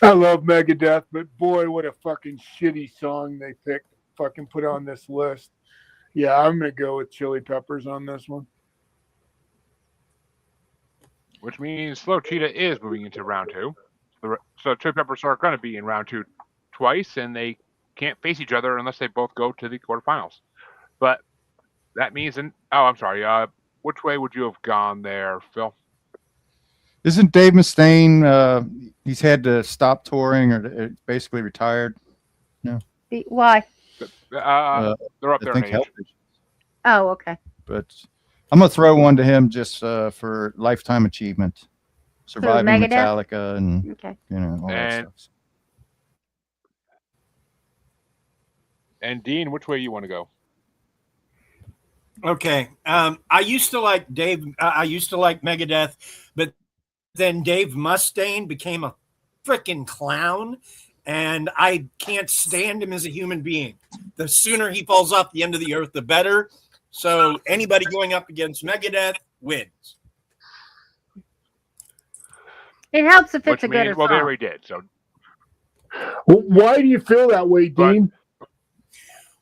I love Megadeth, but boy, what a fucking shitty song they picked. Fucking put on this list. Yeah, I'm gonna go with Chili Peppers on this one. Which means Slow Cheetah is moving into round 2. So Chili Peppers are going to be in round 2 twice, and they can't face each other unless they both go to the quarterfinals. But that means, I'm sorry. Which way would you have gone there, Phil? Isn't Dave Mustaine? He's had to stop touring or basically retired. Why? They're up I there in think age. health issues. Oh, okay. But I'm gonna throw one to him just for lifetime achievement, surviving Megadeth? Metallica and Okay. all that stuff. And Dean, which way you want to go? Okay. I used to like Dave. I used to like Megadeth, but then Dave Mustaine became a freaking clown, and I can't stand him as a human being. The sooner he falls off the end of the earth, the better. So anybody going up against Megadeth wins. It helps if Which it's a means, good well, they song. already did. So Well, why do you feel that way, Dean?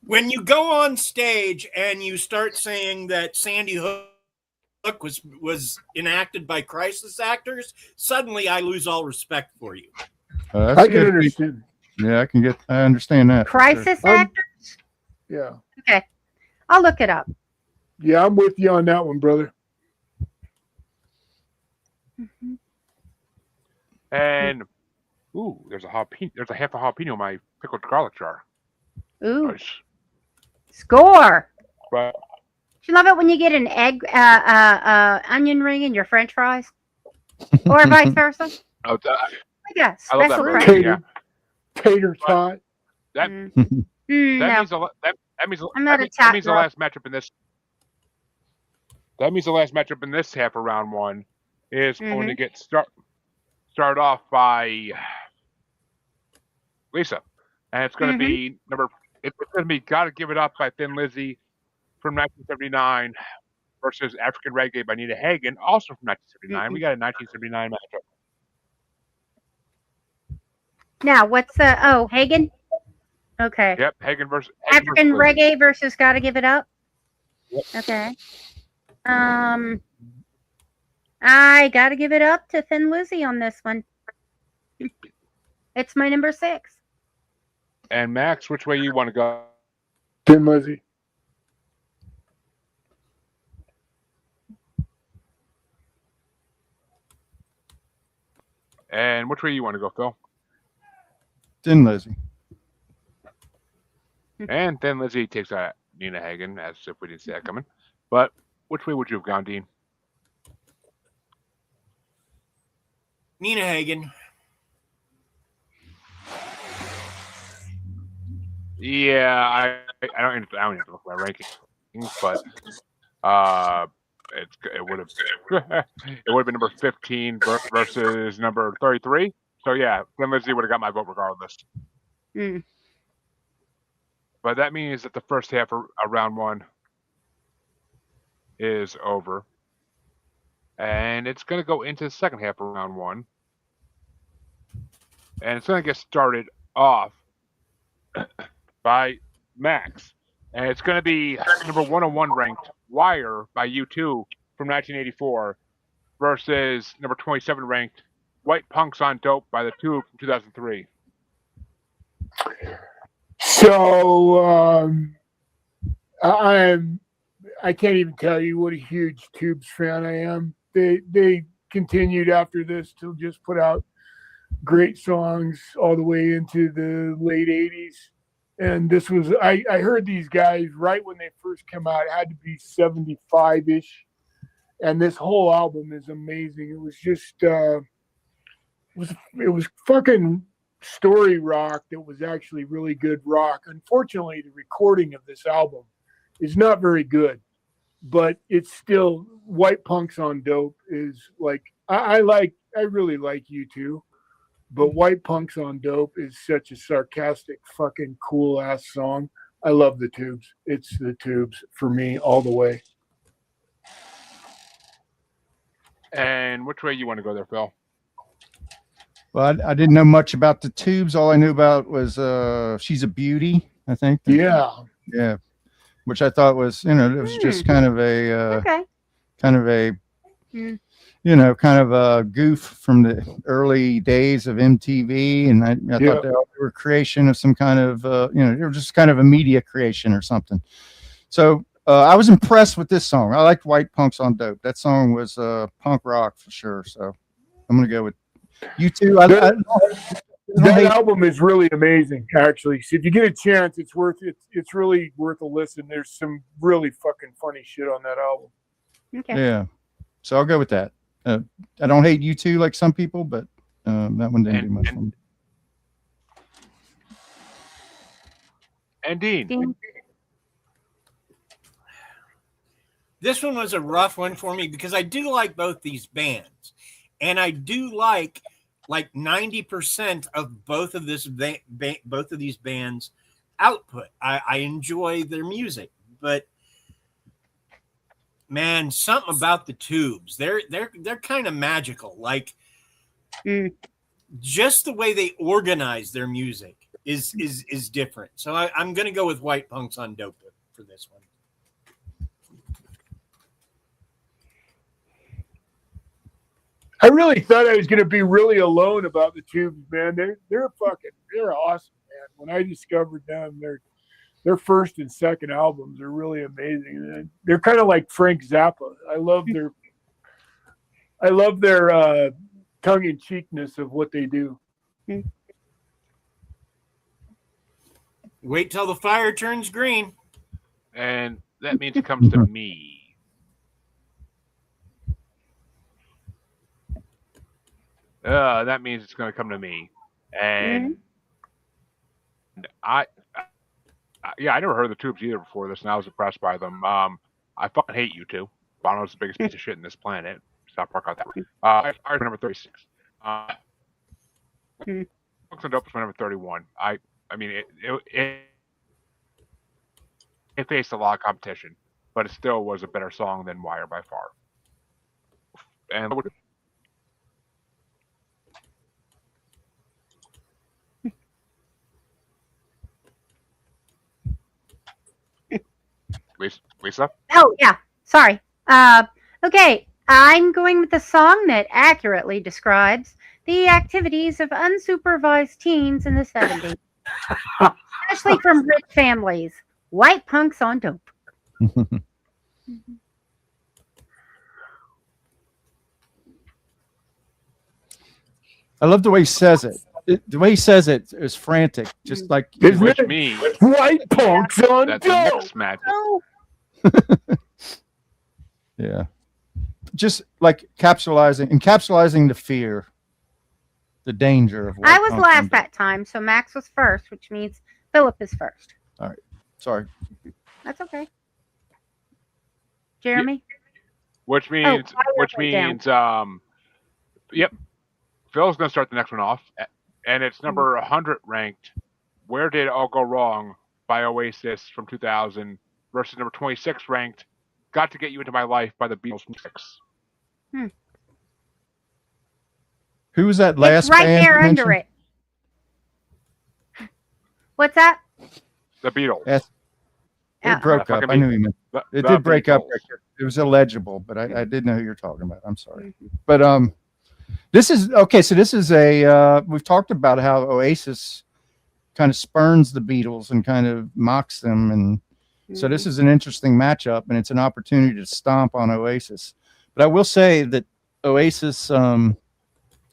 When you go on stage and you start saying that Sandy Hook was enacted by crisis actors, suddenly I lose all respect for you. That's I can good. understand. Yeah, I understand that. for sure. Crisis actors? Yeah. Okay. I'll look it up. Yeah, I'm with you on that one, brother. Mhm. and there's a jalapeno. There's a half a jalapeno in my pickled garlic jar. Ooh. Nice. Score. But Do you love it when you get an egg, onion ring in your French fries, or vice versa? oh, I guess. I love that Special movie. credit. Yeah. Tater tot. That Mm. that No, means that means I'm not that a means, top that means the girl. last matchup in this. That means the last matchup in this half of round 1 is going to get start off by Lisa, and it's going to be It's going to be "Gotta Give It Up" by Thin Lizzy from 1979 versus "African Reggae" by Nina Hagen, also from 1979. We got a 1979 matchup. Now, what's Hagen? Okay. Yep, Hagen versus African versus Lizzy. reggae versus Gotta Give It Up. Yep. Okay. I gotta give it up to Thin Lizzy on this one. It's my number 6. And Max, which way you want to go? Thin Lizzy. And which way you want to go, Phil? Thin Lizzy. And Thin Lizzy takes out Nina Hagen, as if we didn't see that coming. But which way would you have gone, Dean? Nina Hagen. Yeah, I don't need to look at my rankings, but it would have been number 15 versus number 33. So yeah, Thin Lizzy would have got my vote regardless. Mm. But that means that the first half of round 1 is over, and it's going to go into the second half of round 1. and it's going to get started off by Max, and it's going to be number 101 ranked Wire by U2 from 1984 versus number 27 ranked White Punks on Dope by the Tube from 2003. So I can't even tell you what a huge Tubes fan I am. They continued after this to just put out great songs all the way into the late 80s. And this was, I heard these guys right when they first came out. It had to be 75-ish. And this whole album is amazing. It was just, it was fucking story rock that was actually really good rock. Unfortunately, the recording of this album is not very good, but it's still, White Punks on Dope is like, I really like U2. But White Punks on Dope is such a sarcastic, fucking cool ass song. I love the Tubes. It's the Tubes for me all the way. And which way you want to go there, Phil? Well, I didn't know much about the Tubes. All I knew about was She's a Beauty, I think. Yeah. Yeah. Which I thought was, it was just kind of a, kind of a goof from the early days of MTV. And I thought they were a creation of some kind of, they were just kind of a media creation or something. So I was impressed with this song. I liked White Punks on Dope. That song was punk rock for sure. So I'm going to go with U2. That album is really amazing, actually. So if you get a chance, it's really worth a listen. There's some really fucking funny shit on that album. Okay. Yeah. So I'll go with that. I don't hate U2 like some people, but that one didn't do much for me. And Dean. This one was a rough one for me because I do like both these bands, and I do like 90% of both of these bands' output. I enjoy their music, but man, something about the Tubes, they're kind of magical. Like just the way they organize their music is different. So I'm gonna go with White Punks on Dope for this one. I really thought I was going to be really alone about the Tubes, man. They're awesome, man. When I discovered them, their first and second albums are really amazing. They're kind of like Frank Zappa. I love their tongue-in-cheekness of what they do. Wait till the fire turns green. And that means it comes to me. That means it's going to come to me. And I never heard of the Tubes either before this, and I was impressed by them. I fucking hate U2. Bono's the biggest piece of shit in this planet. Stop Park out that way. I number 36. Books and Dope was my number 31. I mean, it faced a lot of competition, but it still was a better song than Wire by far. And Lisa? Oh, yeah. Sorry. Okay. I'm going with the song that accurately describes the activities of unsupervised teens in the 70s, especially from rich families. White Punks on Dope. I love the way he says it. The way he says it is frantic, just like which means White Punks on that's Dope. a mix magic. Yeah, just like encapsulating the fear, the danger of. I was last that time, so Max was first, which means Philip is first. All right, sorry. That's okay. Jeremy. Which means, yep. Phil's going to start the next one off, and it's number 100 ranked. Where Did It All Go Wrong by Oasis from 2000 versus number 26 ranked. Got to Get You Into My Life by the Beatles from 6. Who was that last it's right band there you under mentioned? it. What's that? The Beatles. Yes. Yeah. It broke up. I knew you meant it The did break up. Beatles. It was illegible, but I did know who you're talking about. I'm sorry. But this is okay. So this is a we've talked about how Oasis kind of spurns the Beatles and kind of mocks them, and so this is an interesting matchup, and it's an opportunity to stomp on Oasis. But I will say that Oasis,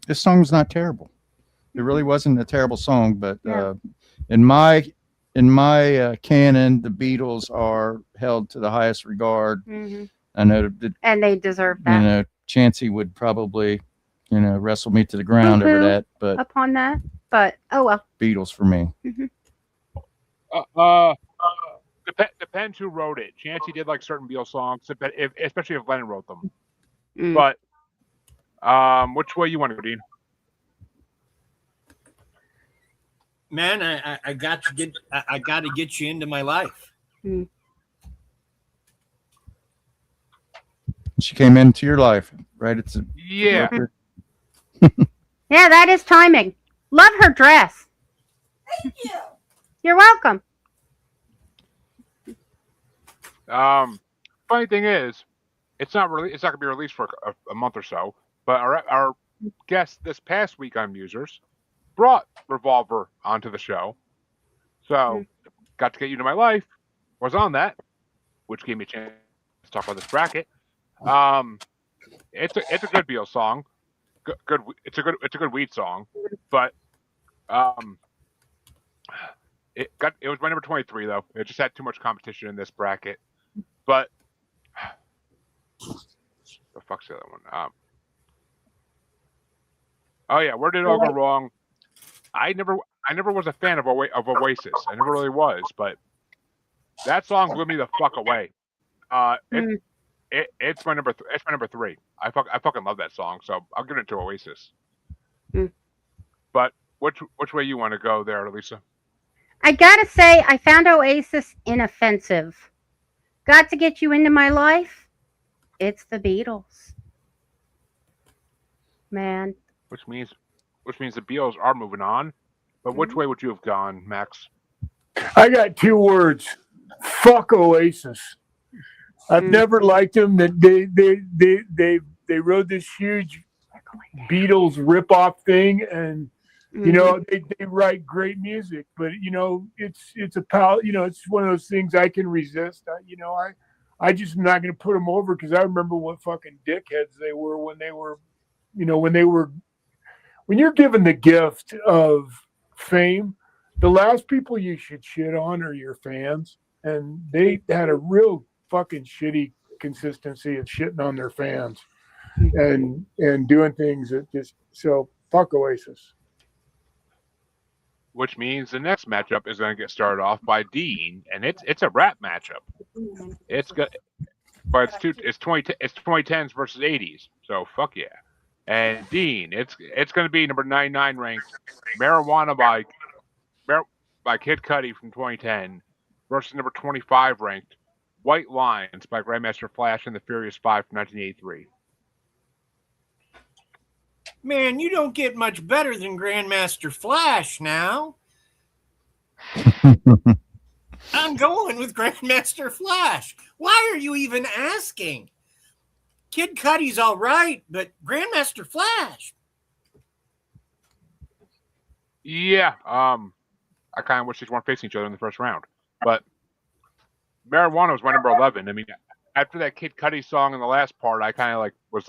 this song was not terrible. It really wasn't a terrible song, but in my canon, the Beatles are held to the highest regard. I know that, And they deserve that. you know, Chancey would probably, you know, wrestle me to the ground over that, but upon that. But oh well. Beatles for me. Depends who wrote it. Chancey did like certain Beatles songs, especially if Lennon wrote them. Mm. But which way you want to go, Dean? Man, I got to get you into my life. She came into your life, right? It's a Yeah. Yeah, that is timing. Love her dress. Thank you. You're welcome. Funny thing is, it's not gonna be released for a month or so. But our guest this past week on Musers brought Revolver onto the show, so got to get you to my life. Was on that, which gave me a chance to talk about this bracket. It's a good Beatles song. Good. It's a good weed song, but it was my number 23 though. It just had too much competition in this bracket. But the fuck's the other one? Oh yeah, where did it all go wrong? I never was a fan of Oasis. I never really was, but that song blew me the fuck away. It's my number. It's my number 3. I fucking love that song, so I'll give it to Oasis. But which way you want to go there, Lisa? I gotta say, I found Oasis inoffensive. Got to get you into my life? It's the Beatles. Man. Which means the Beatles are moving on. But which way would you have gone, Max? I got 2 words. Fuck Oasis. I've never liked them. That they wrote this huge Beatles ripoff thing, and you know they write great music, but you know it's it's one of those things I can resist. I just am not going to put them over because I remember what fucking dickheads they were when you're given the gift of fame. The last people you should shit on are your fans, and they had a real fucking shitty consistency of shitting on their fans and doing things that just so fuck Oasis. Which means the next matchup is going to get started off by Dean, and it's a rap matchup. It's good, but it's 2010s versus 80s, so fuck yeah. And Dean, it's going to be number 99 ranked Marijuana by Kid Cudi from 2010 versus number 25 ranked White Lines by Grandmaster Flash and the Furious Five from 1983. Man, you don't get much better than Grandmaster Flash now. I'm going with Grandmaster Flash. Why are you even asking? Kid Cudi's all right, but Grandmaster Flash. Yeah, I kind of wish these weren't facing each other in the first round, but Marijuana was my number 11. I mean, after that Kid Cudi song in the last part, I kind of was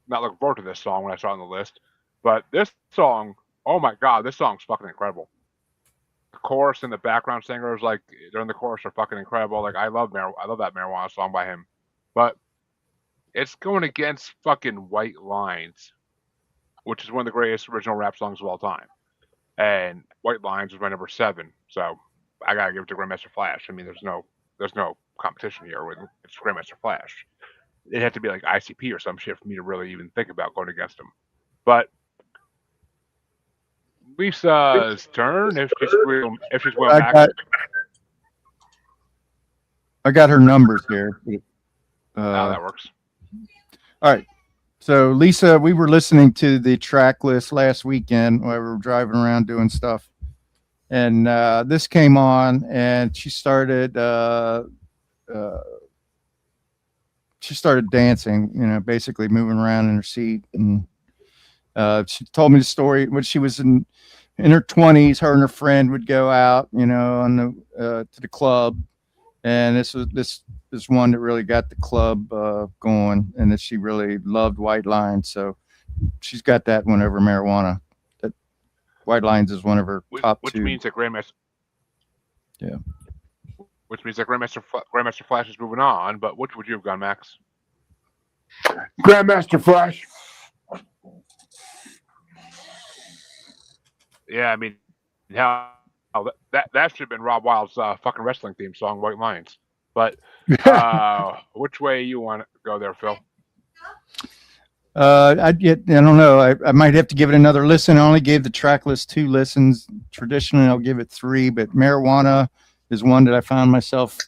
not looking forward to this song when I saw it on the list. But this song, oh my god, this song's fucking incredible. The chorus and the background singers, during the chorus, are fucking incredible. I love that Marijuana song by him. But it's going against fucking White Lines, which is one of the greatest original rap songs of all time. And White Lines was my number 7, so I gotta give it to Grandmaster Flash. I mean, there's no competition here with it's Grandmaster Flash. It had to be like ICP or some shit for me to really even think about going against him. But Lisa's turn if she's willing back. I got her numbers here. That works. All right. So Lisa, we were listening to the track list last weekend while we were driving around doing stuff. and this came on, and she started dancing, basically moving around in her seat. And she told me the story when she was in her 20s. Her and her friend would go out, on to the club, and this one that really got the club going, and that she really loved White Lines. So she's got that one over Marijuana. That White Lines is one of her top which two. means that Grandmaster. Yeah. Which means that Grandmaster Flash is moving on. But which would you have gone, Max? Grandmaster Flash. Yeah, I mean, that should have been Rob Wild's fucking wrestling theme song, White Lines. But which way you want to go there, Phil? I don't know. I might have to give it another listen. I only gave the track list 2 listens. Traditionally, I'll give it 3, but Marijuana is one that I found myself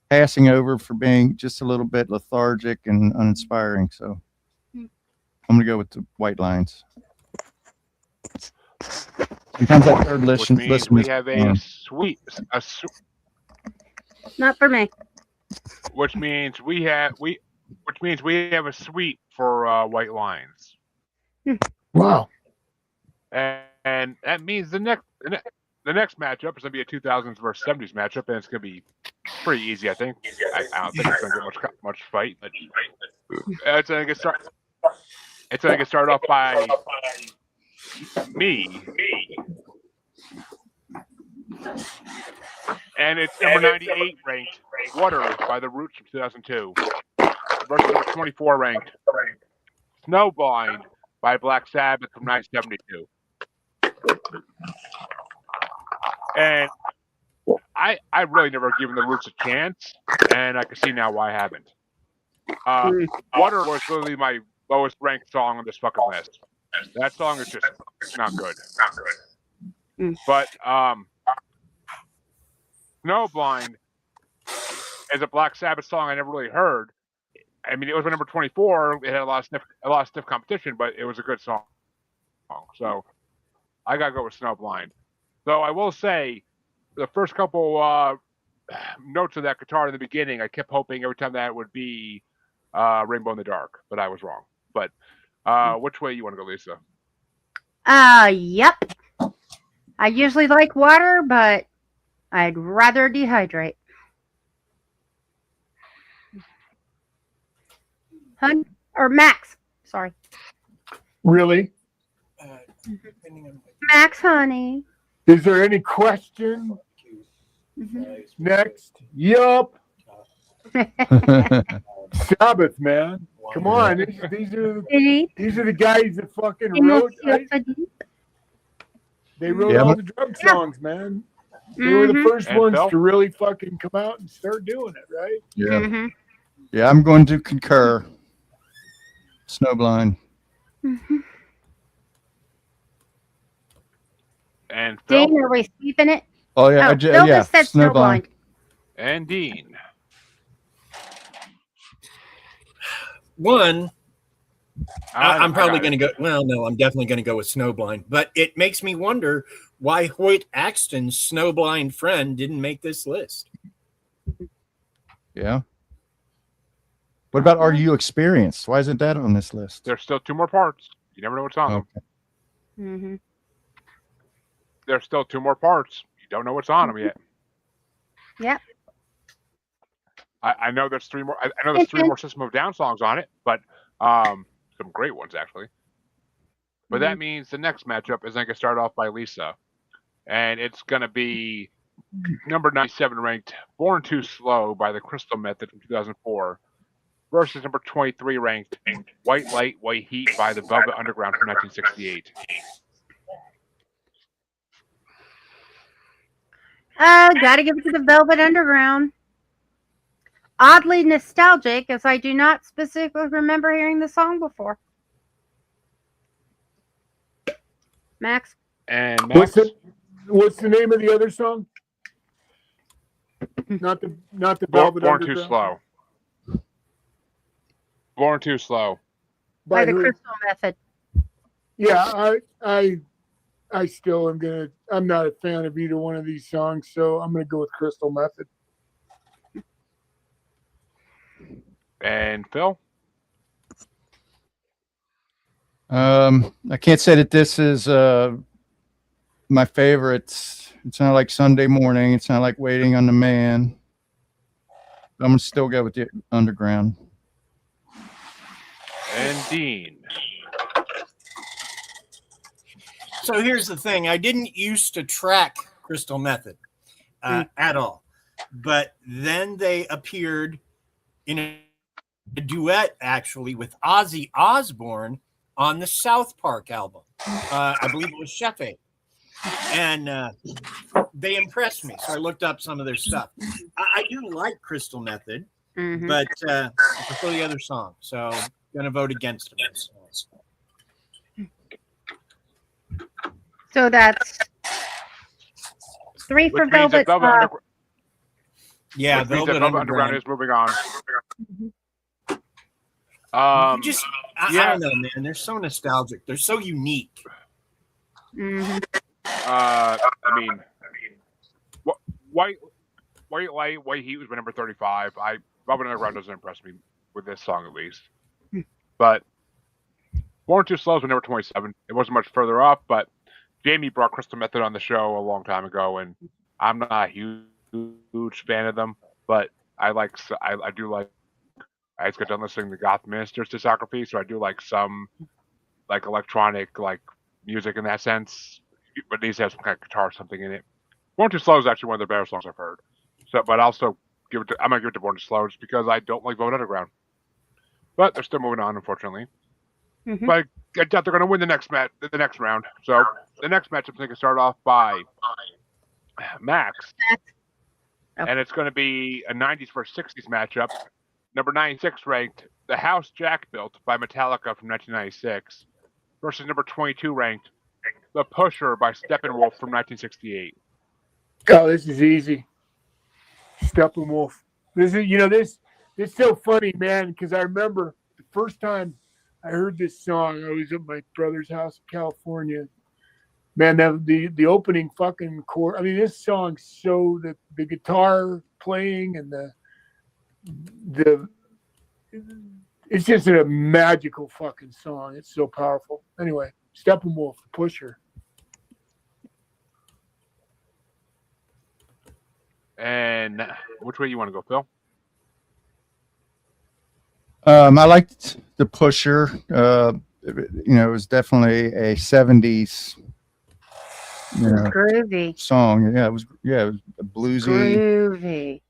passing over for being just a little bit lethargic and uninspiring. So I'm going to go with the White Lines. Sometimes that third listen. Which means we have a sweet. Not for me. Which means we have a sweep for White Lines. Wow. And that means the next matchup is going to be a 2000s versus 70s matchup, and it's going to be pretty easy, I think. I don't think it's going to get much fight. But it's going to get started off by me. And it's number 98 ranked, Water by The Roots from 2002. Versus number 24 ranked, Snowblind by Black Sabbath from 1972. And I've really never given The Roots a chance, and I can see now why I haven't. Water was literally my lowest ranked song on this fucking list. That song is just not good. But Snowblind is a Black Sabbath song I never really heard. I mean, it was number 24. It had a lot of stiff competition, but it was a good song. So I gotta go with Snowblind. Though I will say, the first couple notes of that guitar in the beginning, I kept hoping every time that it would be Rainbow in the Dark, but I was wrong. But which way you want to go, Lisa? Yep. I usually like water, but I'd rather dehydrate. Hun or Max. Sorry. Really? Max, honey. Is there any question? Next. Yup. Sabbath, man. Come on. These are the guys that fucking wrote. They wrote all the drum songs, man. They were the first ones to really fucking come out and start doing it, right? Yeah. Yeah, I'm going to concur. Snowblind. And Phil? Dean, are we sweeping it? Oh yeah, Phil just said Snowblind. And Dean. One, I'm probably going to go. Well, no, I'm definitely going to go with Snowblind. But it makes me wonder why Hoyt Axton's Snowblind friend didn't make this list. Yeah. What about Are You Experienced? Why isn't that on this list? There's still 2 more parts. You never know what's on them. There's still 2 more parts. You don't know what's on them yet. Yep. I know there's 3 more. I know there's 3 more System of a Down songs on it, but some great ones actually. But that means the next matchup is going to start off by Lisa, and it's going to be number 97 ranked Born Too Slow by the Crystal Method from 2004 versus number 23 ranked White Light, White Heat by the Velvet Underground from 1968. Gotta give it to the Velvet Underground. Oddly nostalgic, as I do not specifically remember hearing the song before. Max? And Max? What's the name of the other song? Not the Velvet Born Underground? Too Slow. Born Too Slow. By the who? Crystal Method. Yeah, I I still am I'm not a fan of either one of these songs, so I'm gonna go with Crystal Method. And Phil? I can't say that this is my favorite. It's not like Sunday Morning. It's not like Waiting on the Man. I'm gonna still go with the Underground. And Dean. So here's the thing: I didn't used to track Crystal Method at all, but then they appeared in a duet actually with Ozzy Osbourne on the South Park album. I believe it was Chef A. And they impressed me, so I looked up some of their stuff. I do like Crystal Method, but I prefer the other song, so I'm gonna vote against them. So that's 3 for Which means that Velvet. Yeah, which means Velvet that Velvet Underground. Underground is moving on. I don't know, man. They're so nostalgic. They're so unique. I mean, White Light, White Heat was my number 35. Velvet Underground doesn't impress me with this song at least. But Born Too Slow was my number 27. It wasn't much further up, but Jamie brought Crystal Method on the show a long time ago, and I'm not a huge fan of them, but I do like. I just got done listening to Goth Minister's discography, so I do like some like electronic like music in that sense, but it needs to have some kind of guitar or something in it. Born Too Slow is actually one of the better songs I've heard. So, but I'll still I'm gonna give it to Born Too Slow just because I don't like Velvet Underground. But they're still moving on, unfortunately. But I doubt they're gonna win the next round. So the next matchup is going to start off by Max, and it's going to be a 90s versus 60s matchup. Number 96 ranked The House Jack Built by Metallica from 1996 versus number 22 ranked The Pusher by Steppenwolf from 1968. Oh, this is easy. Steppenwolf. This is it's so funny, man, because I remember the first time I heard this song, I was at my brother's house in California. Man, the opening fucking chord. I mean, this song, so the guitar playing and the it's just a magical fucking song. It's so powerful. Anyway, Steppenwolf, Pusher. And which way you want to go, Phil? I liked The Pusher. It was definitely a 70s Groovy song. Yeah, it was a bluesy,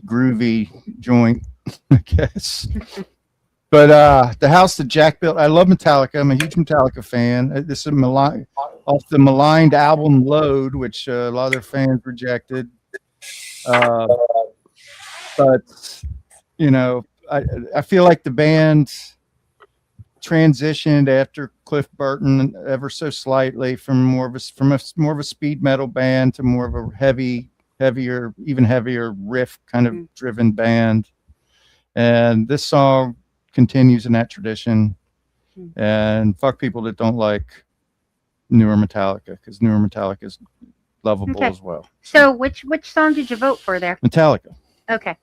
groovy joint, I guess. But The House That Jack Built, I love Metallica. I'm a huge Metallica fan. This is off the maligned album Load, which a lot of their fans rejected. But I feel like the band transitioned after Cliff Burton ever so slightly from more of a speed metal band to more of a even heavier riff kind of driven band. And this song continues in that tradition. And fuck people that don't like newer Metallica, because newer Metallica is lovable as well. So which song did you vote for there? Metallica. Okay.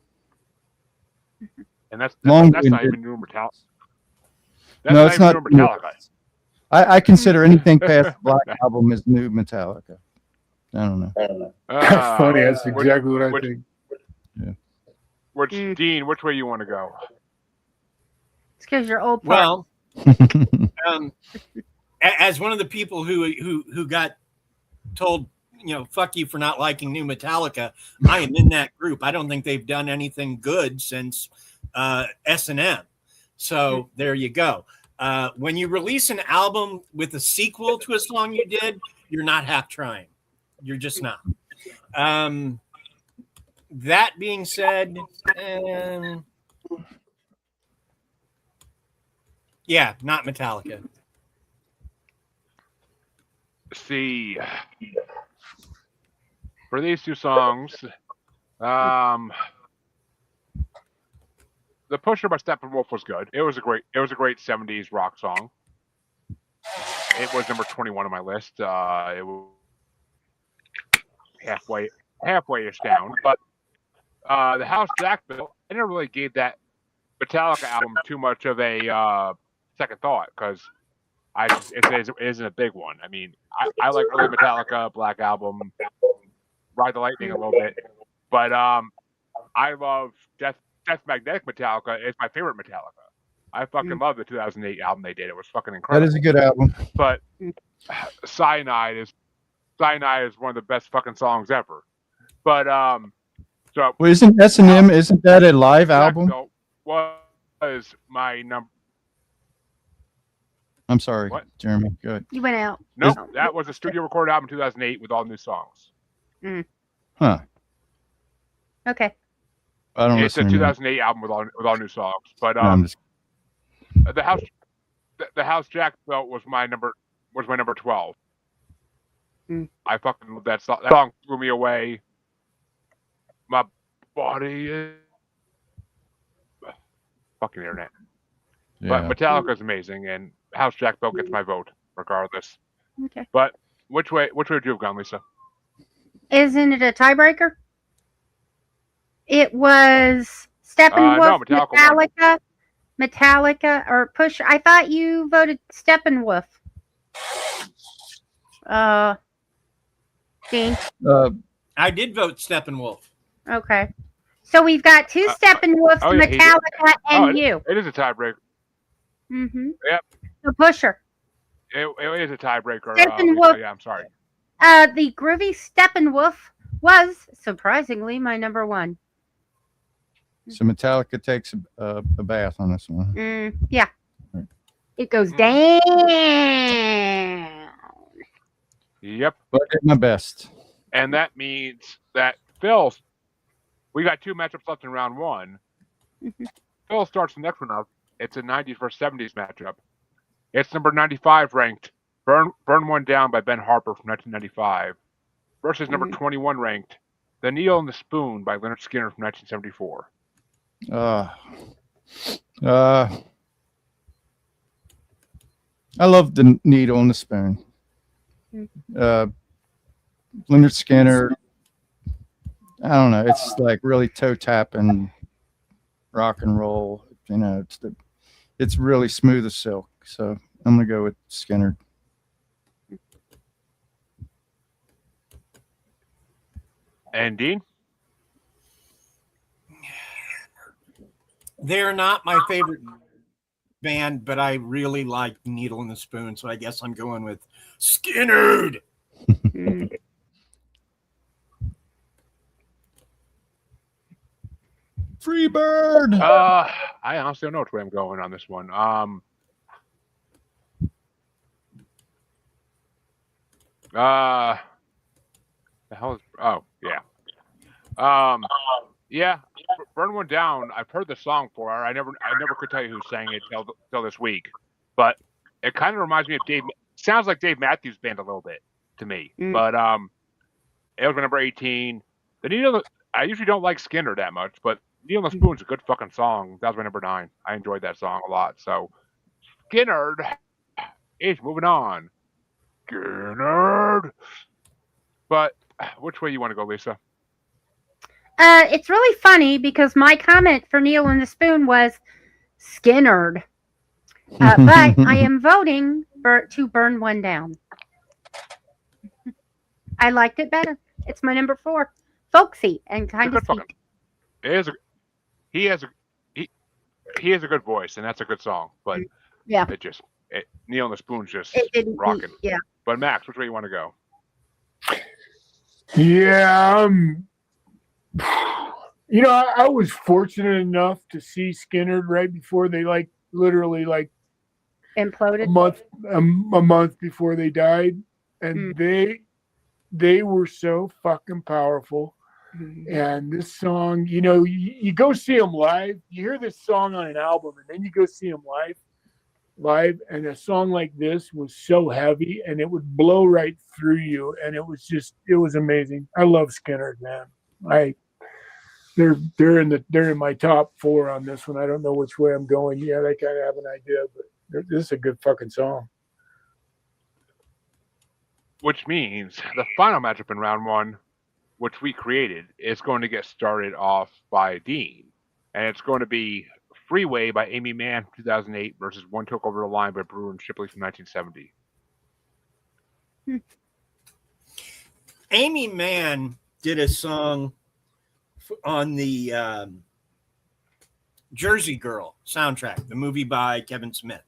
And that's not even newer Metallica. No, it's not Metallica. I consider anything past the Black Album as new Metallica. I don't know. That's funny. That's exactly what I think. Yeah. Dean, which way you want to go? It's because you're old. Well, as one of the people who got told, fuck you for not liking new Metallica, I am in that group. I don't think they've done anything good since S&M. So there you go. When you release an album with a sequel to a song you did, you're not half trying. You're just not. That being said, yeah, not Metallica. See, for these two songs, The Pusher by Steppenwolf was good. It was a great 70s rock song. it was number 21 on my list. It was halfway-ish down, but the House Jack built, I never really gave that Metallica album too much of a second thought because it isn't a big one. I mean, I like early Metallica, Black Album, Ride the Lightning a little bit, but I love Death Magnetic Metallica. It's my favorite Metallica. I fucking love the 2008 album they did. It was fucking incredible. That is a good album. But Cyanide is one of the best fucking songs ever. But so Well, isn't S&M? Isn't that a live album? Was my number? I'm sorry, What? Jeremy. Good. You went out. No, that was a studio recorded album in 2008 with all new songs. Huh. Okay. I don't It's a listen to 2008 album with all new songs. But No, I'm just, the House Jack belt was my number 12. I fucking love that song. That song blew me away. My body is fucking internet. yeah. But Metallica is amazing, and House Jack belt gets my vote regardless. Okay. But which way would you have gone, Lisa? Isn't it a tiebreaker? It was Steppenwolf, no, Metallica Metallica, or Push. I thought you voted Steppenwolf. Dean. I did vote Steppenwolf. Okay. So we've got two Steppenwolfs, oh, yeah, Metallica, and you. It is a tiebreaker. Mm-hmm. Yep. The Pusher. It is a tiebreaker. Steppenwolf. Yeah, I'm sorry. The groovy Steppenwolf was surprisingly my number one. So Metallica takes a bath on this one. Yeah. Right. It goes down. Yep. But I did my best. And that means that Phil, we got two matchups left in round one. Phil starts the next one up. It's a 90s versus 70s matchup. It's number 95 ranked Burn One Down by Ben Harper from 1995 versus number 21 ranked The Needle and the Spoon by Leonard Skinner from 1974. I love The Needle and the Spoon. Leonard Skinner, I don't know. It's like really toe tapping rock and roll. You know, it's really smooth as silk. So I'm gonna go with Skinner. And Dean? They're not my favorite band, but I really like Needle and the Spoon, so I guess I'm going with Skinner. Freebird. I honestly don't know which way I'm going on this one. The hell is? Oh, yeah. Yeah. Burn One Down. I've heard the song for her. I never could tell you who sang it till this week, but it kind of reminds me of Dave. Sounds like Dave Matthews Band a little bit to me, but it was my number 18. The Needle. I usually don't like Skinner that much, but Needle and the Spoon's a good fucking song. That was my number 9. I enjoyed that song a lot. So Skinner is moving on. Skinner. But which way you want to go, Lisa? It's really funny because my comment for Needle and the Spoon was Skinnered. But I am voting to Burn One Down. I liked it better. It's my number 4. Folksy and kind of sweet. He has a good voice, and that's a good song. But yeah, Needle and the Spoon's just rocking. Yeah. But Max, which way you want to go? Yeah, you know, I was fortunate enough to see Skinner right before they literally imploded a month before they died, and they were so fucking powerful. And this song, you know, you go see them live, you hear this song on an album, and then you go see them live, and a song like this was so heavy, and it would blow right through you, and it was amazing. I love Skinner, man. They're in my top 4 on this one. I don't know which way I'm going yet. I kind of have an idea, but this is a good fucking song. which means the final matchup in round one, which we created, is going to get started off by Dean, and it's going to be Freeway by Amy Mann, 2008, versus One Took Over the Line by Brewer and Shipley from 1970. Amy Mann did a song on the Jersey Girl soundtrack, the movie by Kevin Smith,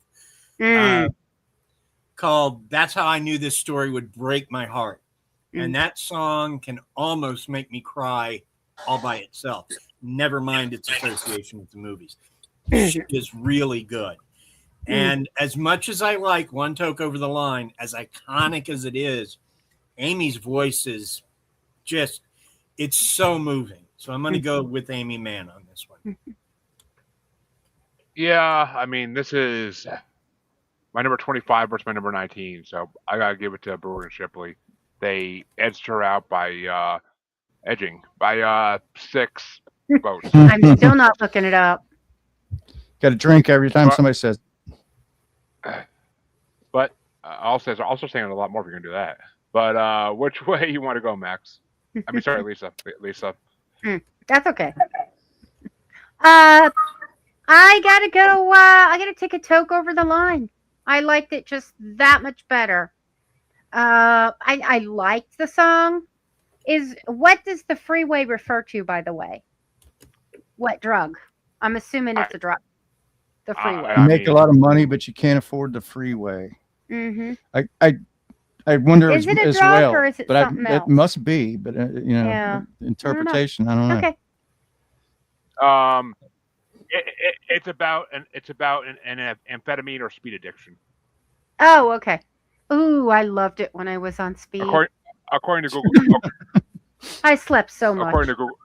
called "That's How I Knew This Story Would Break My Heart." And that song can almost make me cry all by itself. Never mind its association with the movies. She is really good. And as much as I like One Toke Over the Line, as iconic as it is, Amy's voice is just, it's so moving. So I'm going to go with Amy Mann on this one. Yeah, I mean, this is my number 25 versus my number 19, so I got to give it to Brewer and Shipley. They edged her out by 6 votes. I'm still not looking it up. Got to drink every time somebody says. But also saying a lot more if you're gonna do that. But which way you want to go, Max? I mean, sorry, Lisa. That's okay. I gotta go. I gotta take a Toke Over the Line. I liked it just that much better. I liked the song. What does the Freeway refer to, by the way? What drug? I'm assuming it's a drug. The Freeway. You make a lot of money, but you can't afford the Freeway. Mm-hmm. I wonder is it a as drug well, or is it but something else? it must be. But interpretation, I don't know. Okay. It's about an amphetamine or speed addiction. Oh, okay. Ooh, I loved it when I was on speed. According to Google. I slept so much. According to Google.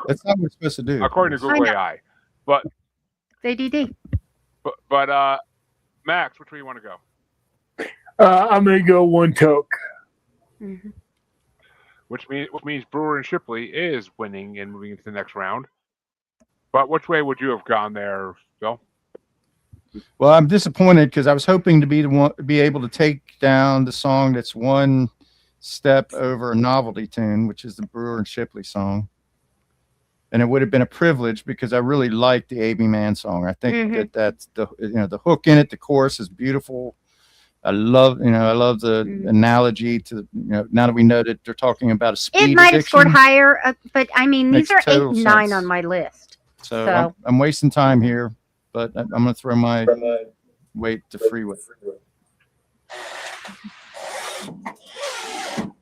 That's not what we're supposed to do. According to Google AI. But ADD. But Max, which way you want to go? I'm going to go One Toke. Mm-hmm. Which means Brewer and Shipley is winning and moving into the next round. But which way would you have gone there, Phil? Well, I'm disappointed because I was hoping to be able to take down the song that's one step over a novelty tune, which is the Brewer and Shipley song. And it would have been a privilege because I really like the Amy Mann song. I think that's the hook in it. The chorus is beautiful. I love the analogy to now that we know that they're talking about a speed It might have scored addiction. higher, but I mean these Makes are 8 total and 9 sense. on my list. So I'm wasting time here, but I'm going to throw my weight to Freeway.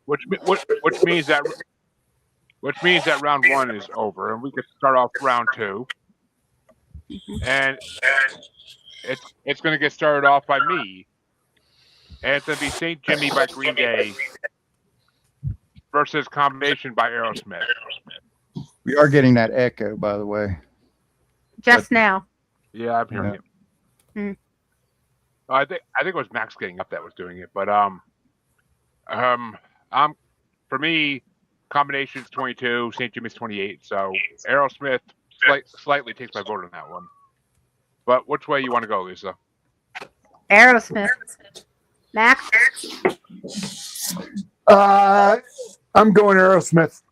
Which means that round one is over, and we can start off round two. And it's going to get started off by me, and it's going to be St. Jimmy by Green Day versus Combination by Aerosmith. We are getting that echo, by the way. Just now. Yeah, I'm hearing it. I think it was Max getting up that was doing it, but for me, Combination's 22, St. Jimmy's 28, so Aerosmith slightly takes my vote on that one. But which way you want to go, Lisa? Aerosmith. Max? I'm going Aerosmith.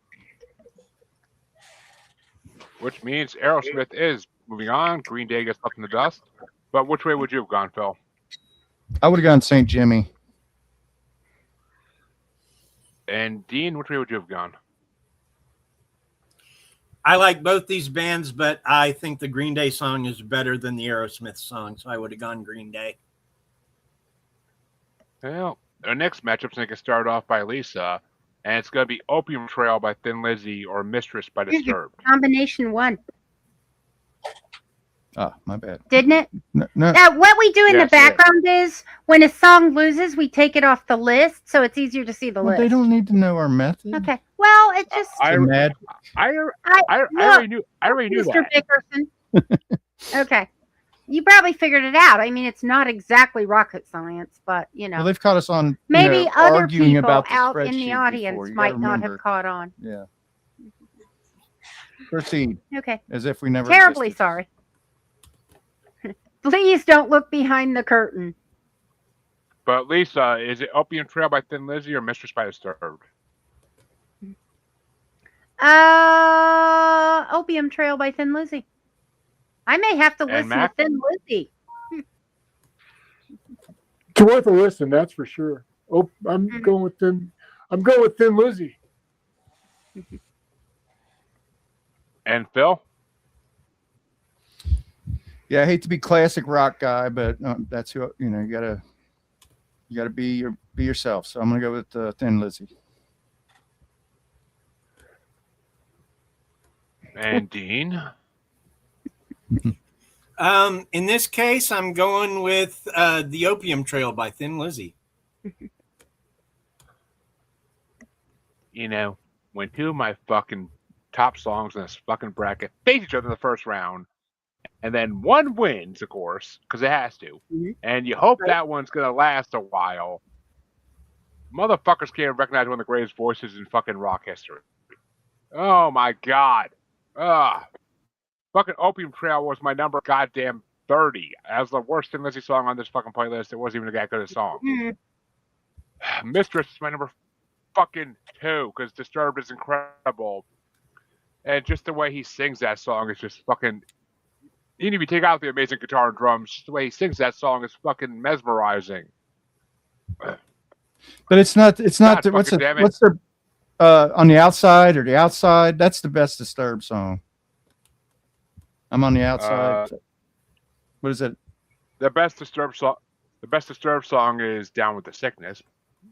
Which means Aerosmith is moving on. Green Day gets left in the dust. But which way would you have gone, Phil? I would have gone St. Jimmy. And Dean, which way would you have gone? I like both these bands, but I think the Green Day song is better than the Aerosmith song, so I would have gone Green Day. Well, our next matchup's going to get started off by Lisa, and it's going to be Opium Trail by Thin Lizzy or Mistress by Disturbed. Combination 1. Oh, my bad. Didn't it? No. What we do in the Yes, background is when a song loses, we take it off the list, so it's easier to see the list. They don't need to know our method. Okay. Well, it just I already knew Mr. that. Dickerson. Okay. You probably figured it out. I mean, it's not exactly rocket science, but Well, they've caught us on maybe other arguing people about the out in spreadsheet the audience before. You might gotta not remember. have caught on. Yeah. Proceed. Okay. As if we never Terribly existed. sorry. Please don't look behind the curtain. But Lisa, is it Opium Trail by Thin Lizzy or Mistress by Disturbed? Opium Trail by Thin Lizzy. I may have to And listen to Mac? Thin Lizzy. It's worth a listen, that's for sure. Oh, I'm Mhm. going with Thin. I'm going with Thin Lizzy. And Phil? Yeah, I hate to be classic rock guy, but that's who you know. You gotta be yourself. So I'm gonna go with Thin Lizzy. And Dean? In this case, I'm going with The Opium Trail by Thin Lizzy. You know, when two of my fucking top songs in this fucking bracket face each other in the first round, and then one wins, of course, because it has to, and you hope that one's gonna last a while. Motherfuckers can't recognize one of the greatest voices in fucking rock history. Oh my god. Fucking Opium Trail was my number goddamn 30. As the worst Thin Lizzy song on this fucking playlist. It wasn't even that good a song. Mistress is my number fucking 2 because Disturbed is incredible. And just the way he sings that song is just fucking. Even if you take out the amazing guitar and drums, just the way he sings that song is fucking mesmerizing. But it's not. It's not. God What's fucking damn it. what's the on the outside or the outside? That's the best Disturbed song. I'm on the outside. What is it? The best Disturbed song is Down with the Sickness.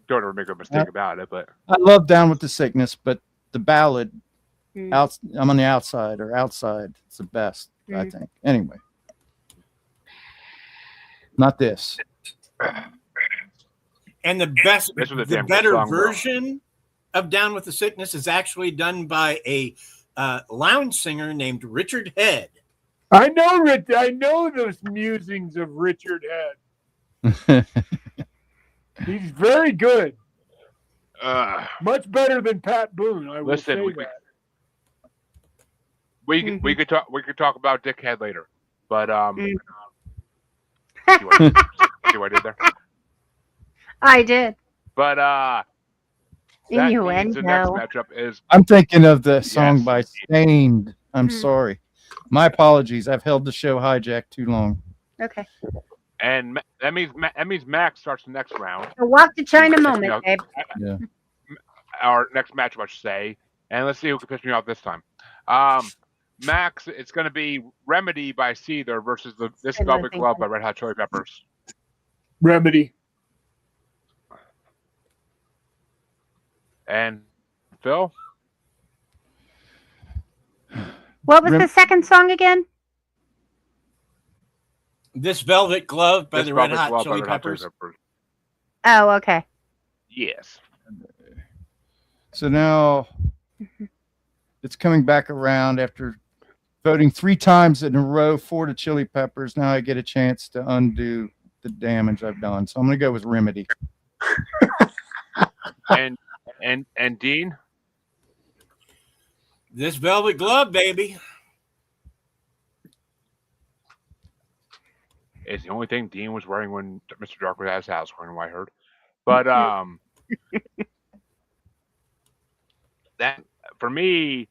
Don't ever make a mistake about it, but I love Down with the Sickness, but the ballad, Mm. I'm on the outside or outside. It's the best, I think. Anyway, not this. And the best, This was a the damn good better song, though. version of Down with the Sickness is actually done by a lounge singer named Richard Head. I know those musings of Richard Head. He's very good. Much better than Pat Boone. I will Listen, say we- that. we could talk about Dick Head later, but see what I did there. I did. But that means the next Innuendo. matchup is I'm thinking of the song by Yes. Stained. I'm Mm. sorry. My apologies. I've held the show hijacked too long. Okay. and that means Max starts the next round. So walk the China You moment, know, babe. Yeah. Our next matchup, I should say, and let's see who can piss me off this time. Max, it's going to be Remedy by Seether versus This Thin Velvet Lizzy. Glove by Red Hot Chili Peppers. Remedy. And Phil? What was the second song again? This Velvet Glove by This the Red Velvet Hot Glove by Chili Red Hot Chili Peppers. Peppers. Oh, okay. Yes. So now it's coming back around after voting 3 times in a row for the Chili Peppers. Now I get a chance to undo the damage I've done. So I'm going to go with Remedy. And Dean? This Velvet Glove, baby. It's the only thing Dean was wearing when Mr. Dark was at his house, according to what I heard. But that for me,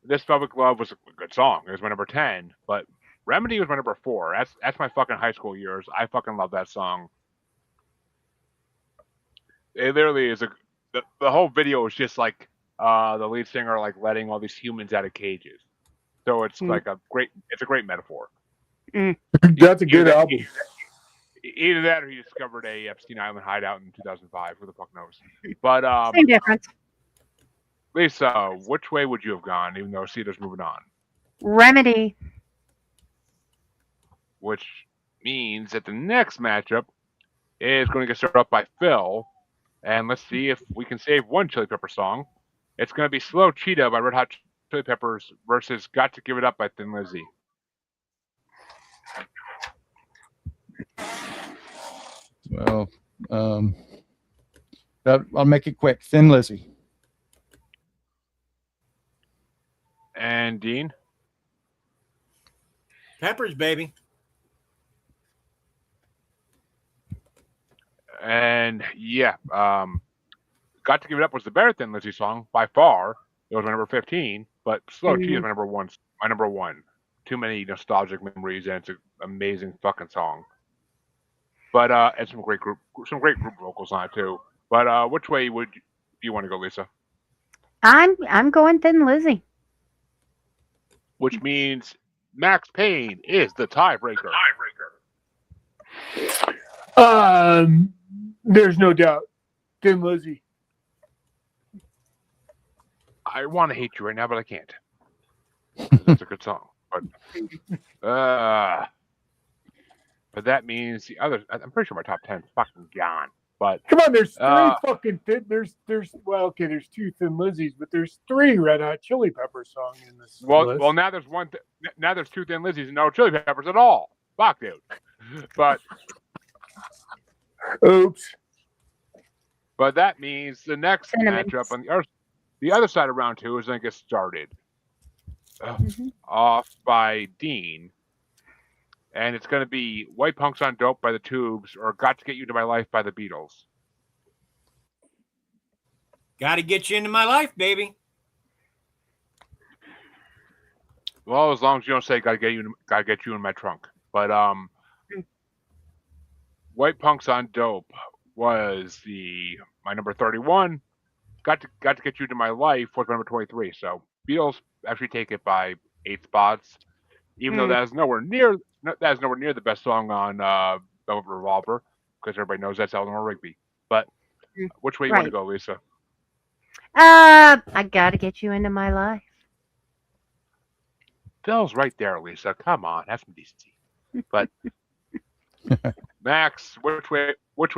This Velvet Glove was a good song. It was my number 10, but Remedy was my number 4. That's my fucking high school years. I fucking love that song. It literally is the whole video is just like the lead singer like letting all these humans out of cages. So it's like a great metaphor. That's a good album. Either that or he discovered a Epstein Island hideout in 2005. Who the fuck knows? But Same difference. Lisa, which way would you have gone, even though Cedar's moving on? Remedy. Which means that the next matchup is going to get started up by Phil. And let's see if we can save one Chili Pepper song. It's going to be Slow Cheetah by Red Hot Chili Peppers versus Got to Give It Up by Thin Lizzy. Well, I'll make it quick. Thin Lizzy. And Dean? Peppers, baby. And yeah, Got to Give It Up was the better Thin Lizzy song by far. It was my number 15, but Slow T is my number one. My number one. Too many nostalgic memories, and it's an amazing fucking song. But and some great group vocals on it too. But which way do you want to go, Lisa? I'm going Thin Lizzy. Which means Max Payne is the tiebreaker. There's no doubt. Thin Lizzy. I want to hate you right now, but I can't. It's a good song. But that means the other. I'm pretty sure my top 10 is fucking gone. But Come on, there's three fucking thin. There's well, okay, there's two Thin Lizzies, but there's three Red Hot Chili Pepper songs in this list. Well, now there's one. Now there's two Thin Lizzies and no Chili Peppers at all. Fuck, dude. But Oops. But that means the next matchup on the other side of round 2 is going to get started off by Dean. And it's going to be White Punks on Dope by the Tubes or Got to Get You to My Life by the Beatles. Got to get you into my life, baby. Well, as long as you don't say gotta get you in my trunk. But White Punks on Dope was my number 31. Got to Get You to My Life was my number 23. So Beatles actually take it by 8 spots, even though that is nowhere near the best song on Velvet Revolver, because everybody knows that's Eleanor Rigby. But which way you want to go, Lisa? I gotta get you into my life. Bill's right there, Lisa. Come on, have some decency. But Max, which way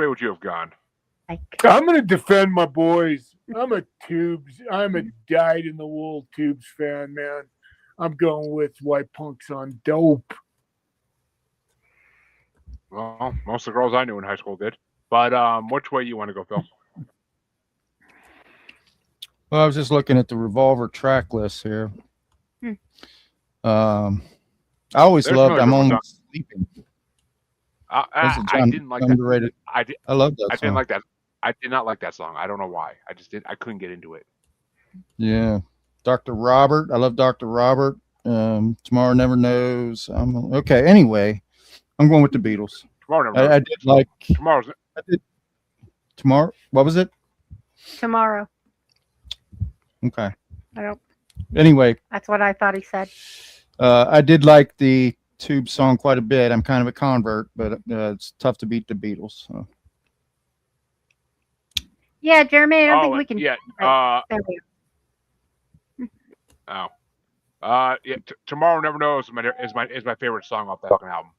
would you have gone? I'm gonna defend my boys. I'm a dyed in the wool Tubes fan, man. I'm going with White Punks on Dope. Well, most of the girls I knew in high school did. But which way you want to go, Phil? Well, I was just looking at the Revolver track list here. I always loved I'm Only Sleeping. I didn't like underrated. that. I love that song. I didn't like that. I did not like that song. I don't know why. I couldn't get into it. Yeah. Dr. Robert. I love Dr. Robert. Tomorrow Never Knows. Okay. Anyway, I'm going with the Beatles. Tomorrow Never Knows. I did like Tomorrow. What was it? Tomorrow. Okay. I don't. Anyway. That's what I thought he said. I did like the Tube song quite a bit. I'm kind of a convert, but it's tough to beat the Beatles. So. Yeah, Jeremy, I don't think we can. Yeah. There we go. Tomorrow Never Knows is my favorite song off that fucking album.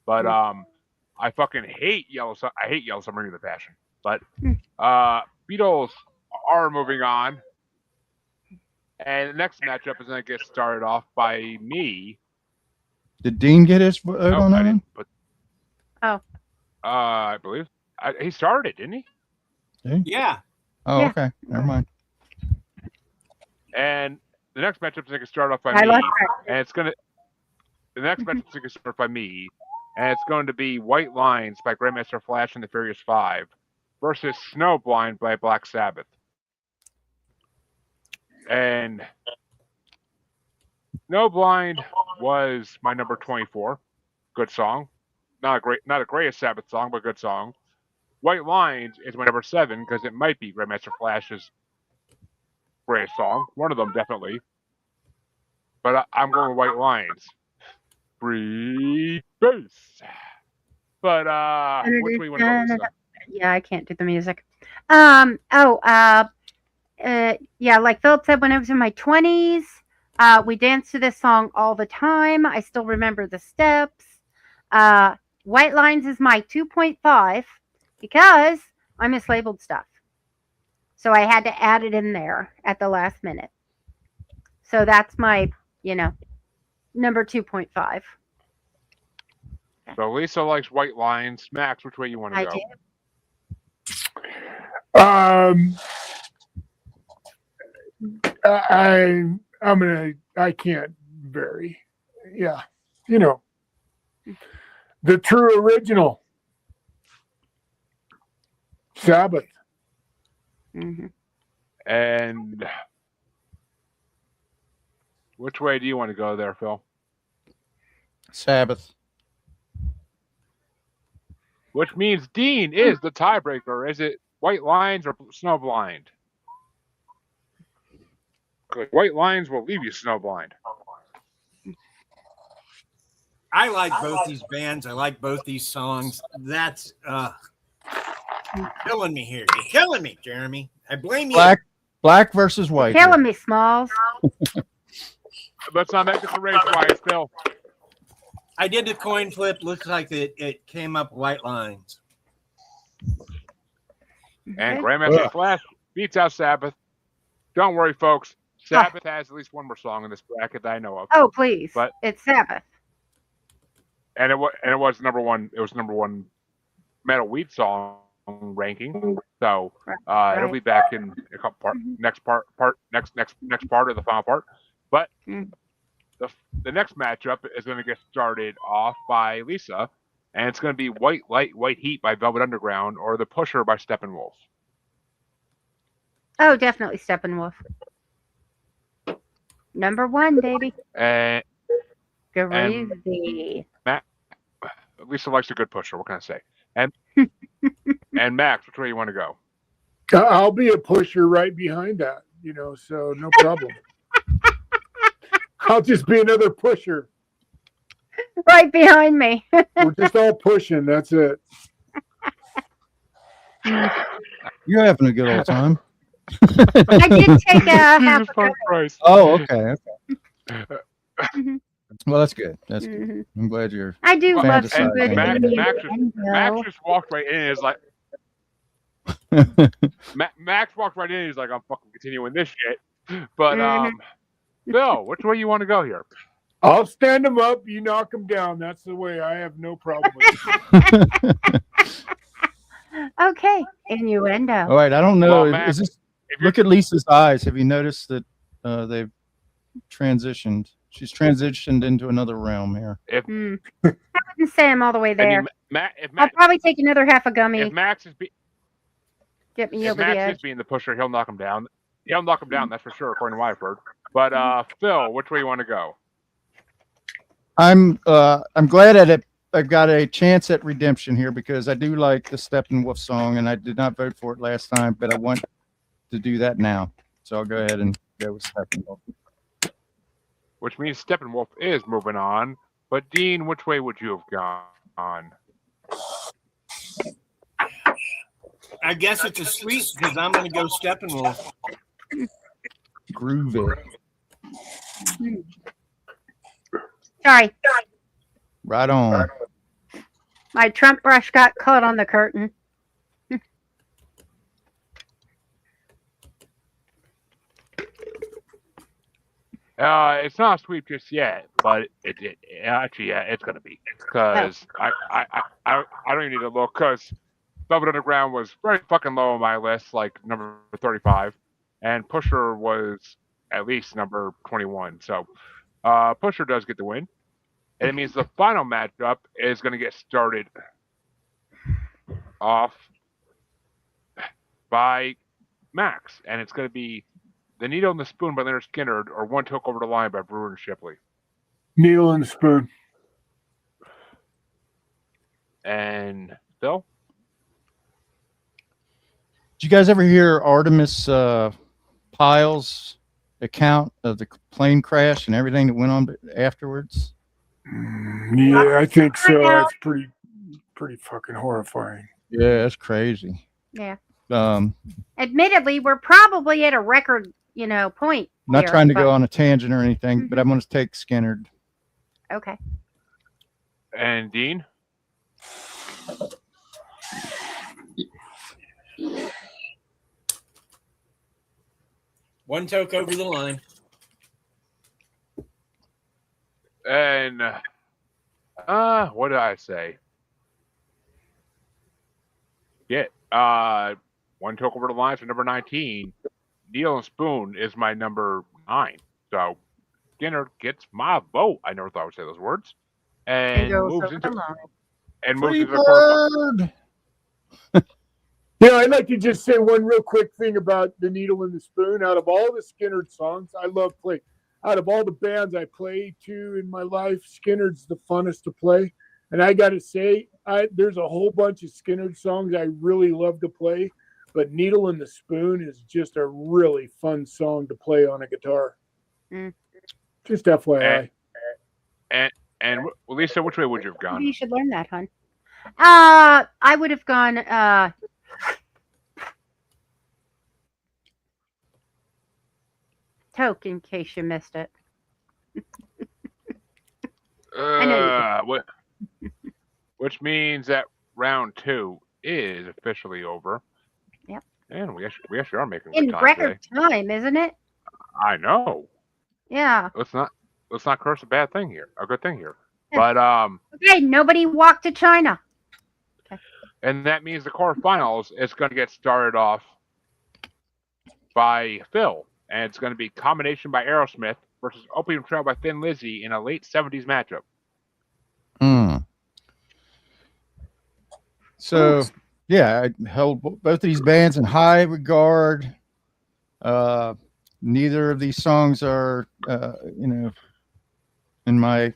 But I fucking hate Yellow Submarine with a passion. But Beatles are moving on. And the next matchup is going to get started off by me. Did Dean get his vote on that one? I believe he started it, didn't he? Yeah. Oh, Yeah. Okay. Never mind. And the next matchup is going to start off by me, and it's going to. The next matchup is going to start by me, and it's going to be White Lines by Grandmaster Flash and the Furious Five versus Snowblind by Black Sabbath. And Snowblind was my number 24. Good song. Not a greatest Sabbath song, but good song. White Lines is my number 7 because it might be Grandmaster Flash's greatest song. One of them, definitely. But I'm going with White Lines. Free bass. But which way you want to go, Lisa? Yeah, I can't do the music. Yeah, like Philip said, when I was in my 20s, we danced to this song all the time. I still remember the steps. White Lines is my 2.5 because I mislabeled stuff. So I had to add it in there at the last minute. So that's my, number 2.5. So Lisa likes White Lines. Max, which way you want to go? I can't vary. Yeah. The true original. Sabbath. Mhm. And which way do you want to go there, Phil? Sabbath. Which means Dean is the tiebreaker. Is it White Lines or Snowblind? Because White Lines will leave you snowblind. I like both these bands. I like both these songs. That's you're killing me here. You're killing me, Jeremy. I blame you. Black versus white. Killing me, Smalls. Let's not make this a race, Wyatt, Phil. I did the coin flip. Looks like it came up White Lines. And Grandmaster Flash beats out Sabbath. Don't worry, folks. Sabbath has at least one more song in this bracket that I know of. Oh, please. But It's Sabbath. and it was number one. It was number one metal wheat song ranking. So it'll be back in a couple next part of the final part. But the next matchup is going to get started off by Lisa, and it's going to be White Light, White Heat by Velvet Underground or The Pusher by Steppenwolf. Oh, definitely Steppenwolf. Number one, baby. And Groovy. Lisa likes a good pusher. What can I say? And and Max, which way you want to go? I'll be a pusher right behind that, so no problem. I'll just be another pusher. Right behind me. We're just all pushing. That's it. You're having a good old time. I did take a half a Christ. Oh, okay. Well, that's good. That's good. Mhm. I'm glad you're. I do love Fantasy. some good Max innuendo. just walked right in and is like, Max walked right in and he's like, I'm fucking continuing this shit. But Phil, which way you want to go here? I'll stand them up. You knock them down. That's the way. I have no problem with it. Okay, innuendo. All right. I don't know. Well, Max, Is this? if you're- Look at Lisa's eyes. Have you noticed that they've transitioned? She's transitioned into another realm here. I wouldn't say I'm all the way there. If I'll probably take another half a gummy. if Max is Get me if over the Max edge. is being the pusher, he'll knock him down. He'll knock him down, that's for sure, according to what I've heard. But Phil, which way you want to go? I'm glad at it. I've got a chance at redemption here because I do like the Steppenwolf song, and I did not vote for it last time, but I want to do that now. So I'll go ahead and go with Steppenwolf. Which means Steppenwolf is moving on. But Dean, which way would you have gone? I guess it's a sweep because I'm going to go Steppenwolf. Groove it. Sorry, Right on. my Trump brush got caught on the curtain. It's not a sweep just yet, but it actually, yeah, it's gonna be because I don't even need to look because Velvet Underground was very fucking low on my list, like number 35, and Pusher was at least number 21. So Pusher does get the win, and it means the final matchup is gonna get started off by Max, and it's gonna be The Needle and the Spoon by Leonard Skinner or One Took Over the Line by Brewer and Shipley. Needle and spoon. And Phil? Did you guys ever hear Artemis Pyle's account of the plane crash and everything that went on afterwards? Yeah, I think so. It's pretty fucking horrifying. Yeah, that's crazy. Yeah. Admittedly, we're probably at a record, point. Not here, trying to but- go on a tangent or anything, but I'm going to take Skinner. Okay. And Dean? One toke over the line. And what did I say? Yeah, One Took Over the Line for number 19. Needle and Spoon is my number 9. So Skinner gets my vote. I never thought I would say those words. And goes moves over into the line. and moves Free into the quarterfinals. bird! I'd like to just say one real quick thing about The Needle and the Spoon. Out of all the Skynyrd songs, I love playing. Out of all the bands I play to in my life, Skynyrd's the funnest to play. And I got to say, there's a whole bunch of Skynyrd songs I really love to play, but Needle and the Spoon is just a really fun song to play on a guitar. Mm. Just FYI. And Lisa, which way would you have gone? You should learn that, hon. I would have gone Toke, in case you missed it. Which means that round 2 is officially over. Yep. And we actually are making In good time record today. time, isn't it? I know. Yeah. Let's not curse a good thing here. Yeah. But Okay, nobody walked to China. and that means the quarterfinals is going to get started off by Phil, and it's going to be Combination by Aerosmith versus Opium Trail by Thin Lizzy in a late 70s matchup. So, yeah, I held both of these bands in high regard. Neither of these songs are, in my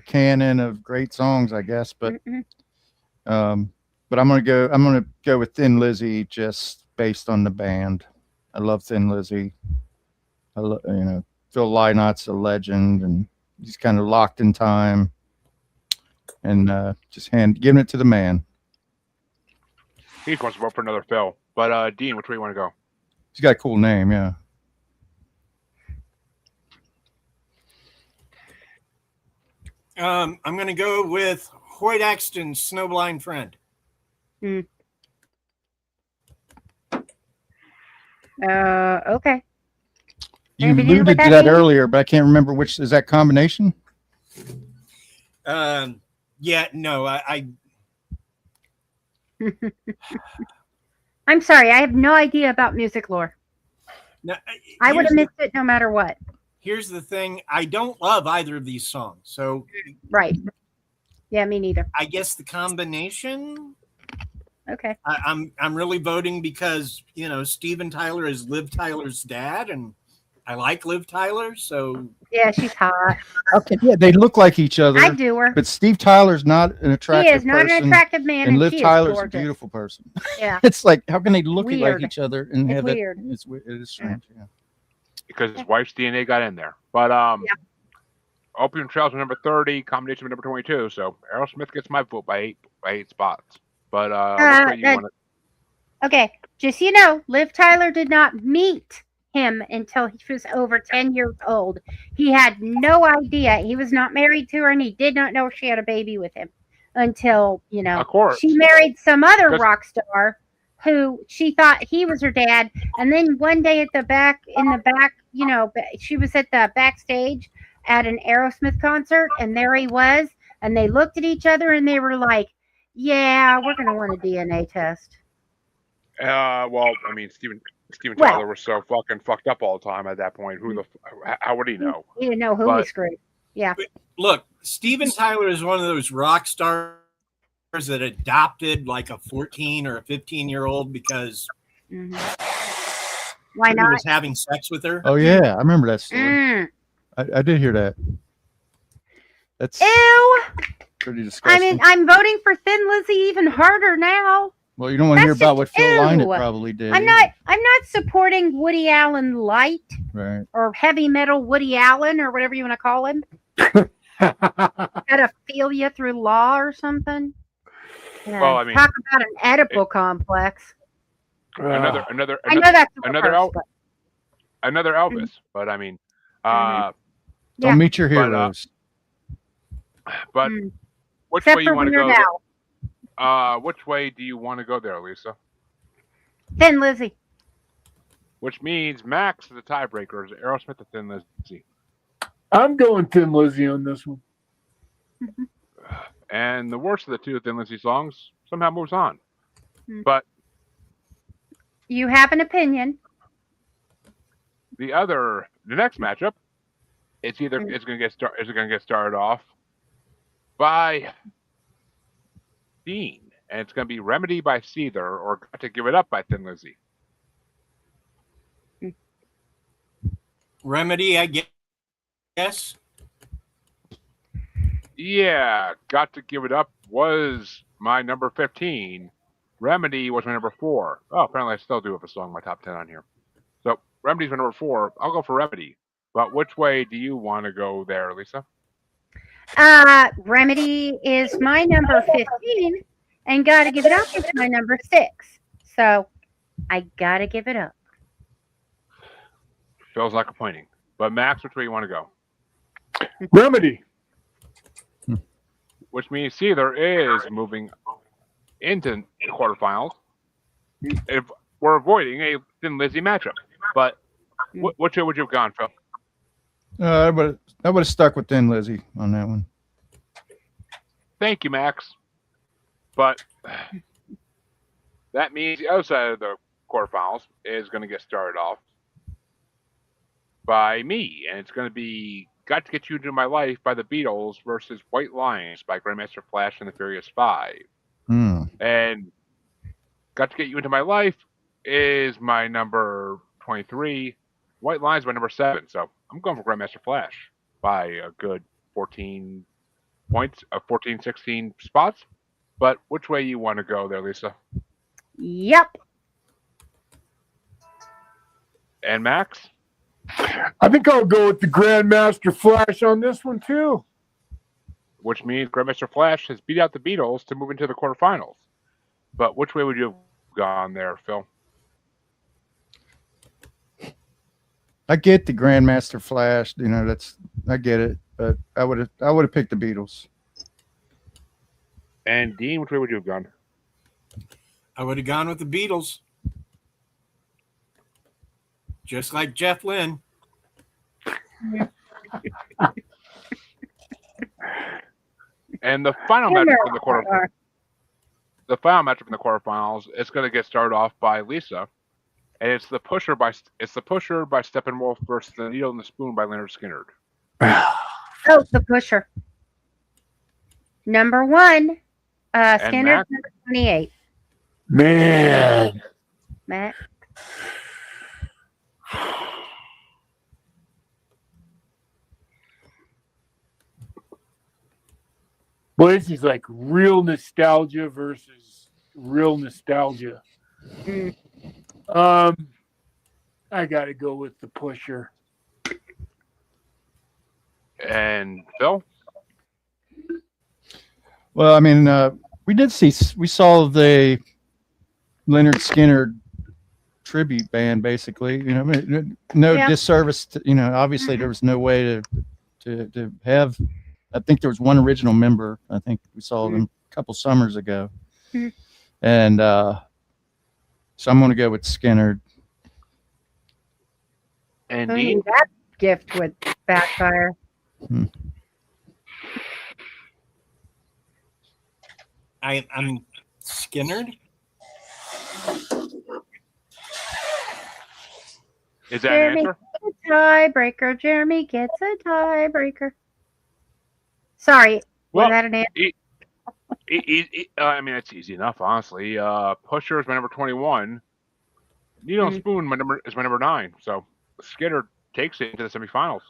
canon of great songs, I guess. But, but I'm gonna go with Thin Lizzy just based on the band. I love Thin Lizzy. Phil Lynot's a legend, and he's kind of locked in time. And just giving it to the man. He wants to vote for another Phil. But Dean, which way you want to go? He's got a cool name, yeah. I'm going to go with Hoyt Axton's Snowblind Friend. Okay. You Anybody know alluded what to that that means? earlier, but I can't remember which is that combination. Yeah, no, I I'm sorry, I have no idea about music lore. no, I would have here's missed it no matter what. Here's the thing: I don't love either of these songs, so Right. Yeah, me neither. I guess the combination. Okay. I'm really voting because Steven Tyler is Liv Tyler's dad, and I like Liv Tyler, so Yeah, she's hot. Okay, yeah, they look like each other. I do her. But Steve Tyler's not an He attractive is not person, an attractive man, and and Liv she Tyler's is a gorgeous. beautiful person. Yeah. It's like, how can they look like Weird. each other and It's have weird. that? It is strange. Yeah. Because his wife's DNA got in there. But Opium Trail's are number 30, Combination with number 22. So Aerosmith gets my vote by eight spots. But which way do you want to? Okay, just so you know, Liv Tyler did not meet him until he was over 10 years old. He had no idea. He was not married to her, and he did not know she had a baby with him until, Of course. she married some other 'Cause- rock star who she thought he was her dad. And then one day in the back, she was at the backstage at an Aerosmith concert, and there he was, and they looked at each other and they were like, yeah, we're going to want a DNA test. Well, I mean, Steven Well- Tyler was so fucking fucked up all the time at that point. How would he know? He didn't know who But- he screwed. Yeah. look, Steven Tyler is one of those rock stars that adopted like a 14 or a 15-year-old because Mhm. Why he not? was having sex with her. Oh yeah, I remember that story. Mm. I did hear that. That's Ew. pretty disgusting. I mean, I'm voting for Thin Lizzy even harder now. well, you don't want to hear that's about what just- Phil Lynott ew. probably did. I'm not supporting Woody Allen light Right. or heavy metal Woody Allen or whatever you want to call him. Pedophilia through law or something. Yeah, Well, I mean, talk about an Oedipal complex. Another I know that's the another worst, but another Elvis. But I mean, yeah. Don't meet your But, heroes. but Mm. which Except way you for want to Weird go? Al. Which way do you want to go there, Lisa? Thin Lizzy. Which means Max, the tiebreaker, is Aerosmith to Thin Lizzy. I'm going Thin Lizzy on this one. And the worst of the two Thin Lizzy songs somehow moves on. Hmm. But You have an opinion. the next matchup, it's either Hmm. is it going to get started off by Dean, and it's going to be Remedy by Seether or Got to Give It Up by Thin Lizzy. Remedy, I guess. Yeah, Got to Give It Up was my number 15. Remedy was my number 4. Oh, apparently I still do have a song in my top 10 on here. So Remedy's my number 4. I'll go for Remedy. But which way do you want to go there, Lisa? Remedy is my number 15, and Gotta Give It Up is my number 6. So I gotta give it up. Phil's not complaining. But Max, which way you want to go? Remedy. Which means Seether is moving into the quarterfinals. If we're avoiding a Thin Lizzy matchup. But which way would you have gone, Phil? I would have stuck with Thin Lizzy on that one. Thank you, Max. But that means the other side of the quarterfinals is going to get started off by me, and it's going to be Got to Get You Into My Life by the Beatles versus White Lions by Grandmaster Flash and the Furious Five. And Got to Get You Into My Life is my number 23. White Lions my number 7. So I'm going for Grandmaster Flash by a good 14 points, 14, 16 spots. But which way you want to go there, Lisa? Yep. And Max? I think I'll go with the Grandmaster Flash on this one too. Which means Grandmaster Flash has beat out the Beatles to move into the quarterfinals. But which way would you have gone there, Phil? I get the Grandmaster Flash, I get it, but I would have picked the Beatles. And Dean, which way would you have gone? I would have gone with the Beatles. Just like Jeff Lynne. And the final matchup in the final matchup in the quarterfinals is going to get started off by Lisa, and it's the Pusher by Steppenwolf versus the Needle and the Spoon by Leonard Skinner. Oh, the Pusher. Number 1. Skinner, number 28. Man. Matt. Boy, this is like real nostalgia versus real nostalgia. I got to go with the Pusher. And Phil? Well, I mean, we saw the Leonard Skinner tribute band, basically. Disservice to, obviously there was no way to have. I think there was one original member. I think we saw them a couple summers ago, and so I'm going to go with Skinner. And I Dean? knew that gift would backfire. I'm Skinnered. Is that Jeremy an answer? gets a tiebreaker. Jeremy gets a tiebreaker. Sorry, was that an answer? I mean, it's easy enough, honestly. Pusher is my number 21. Needle and Spoon is my number 9. So Skinner takes it into the semifinals.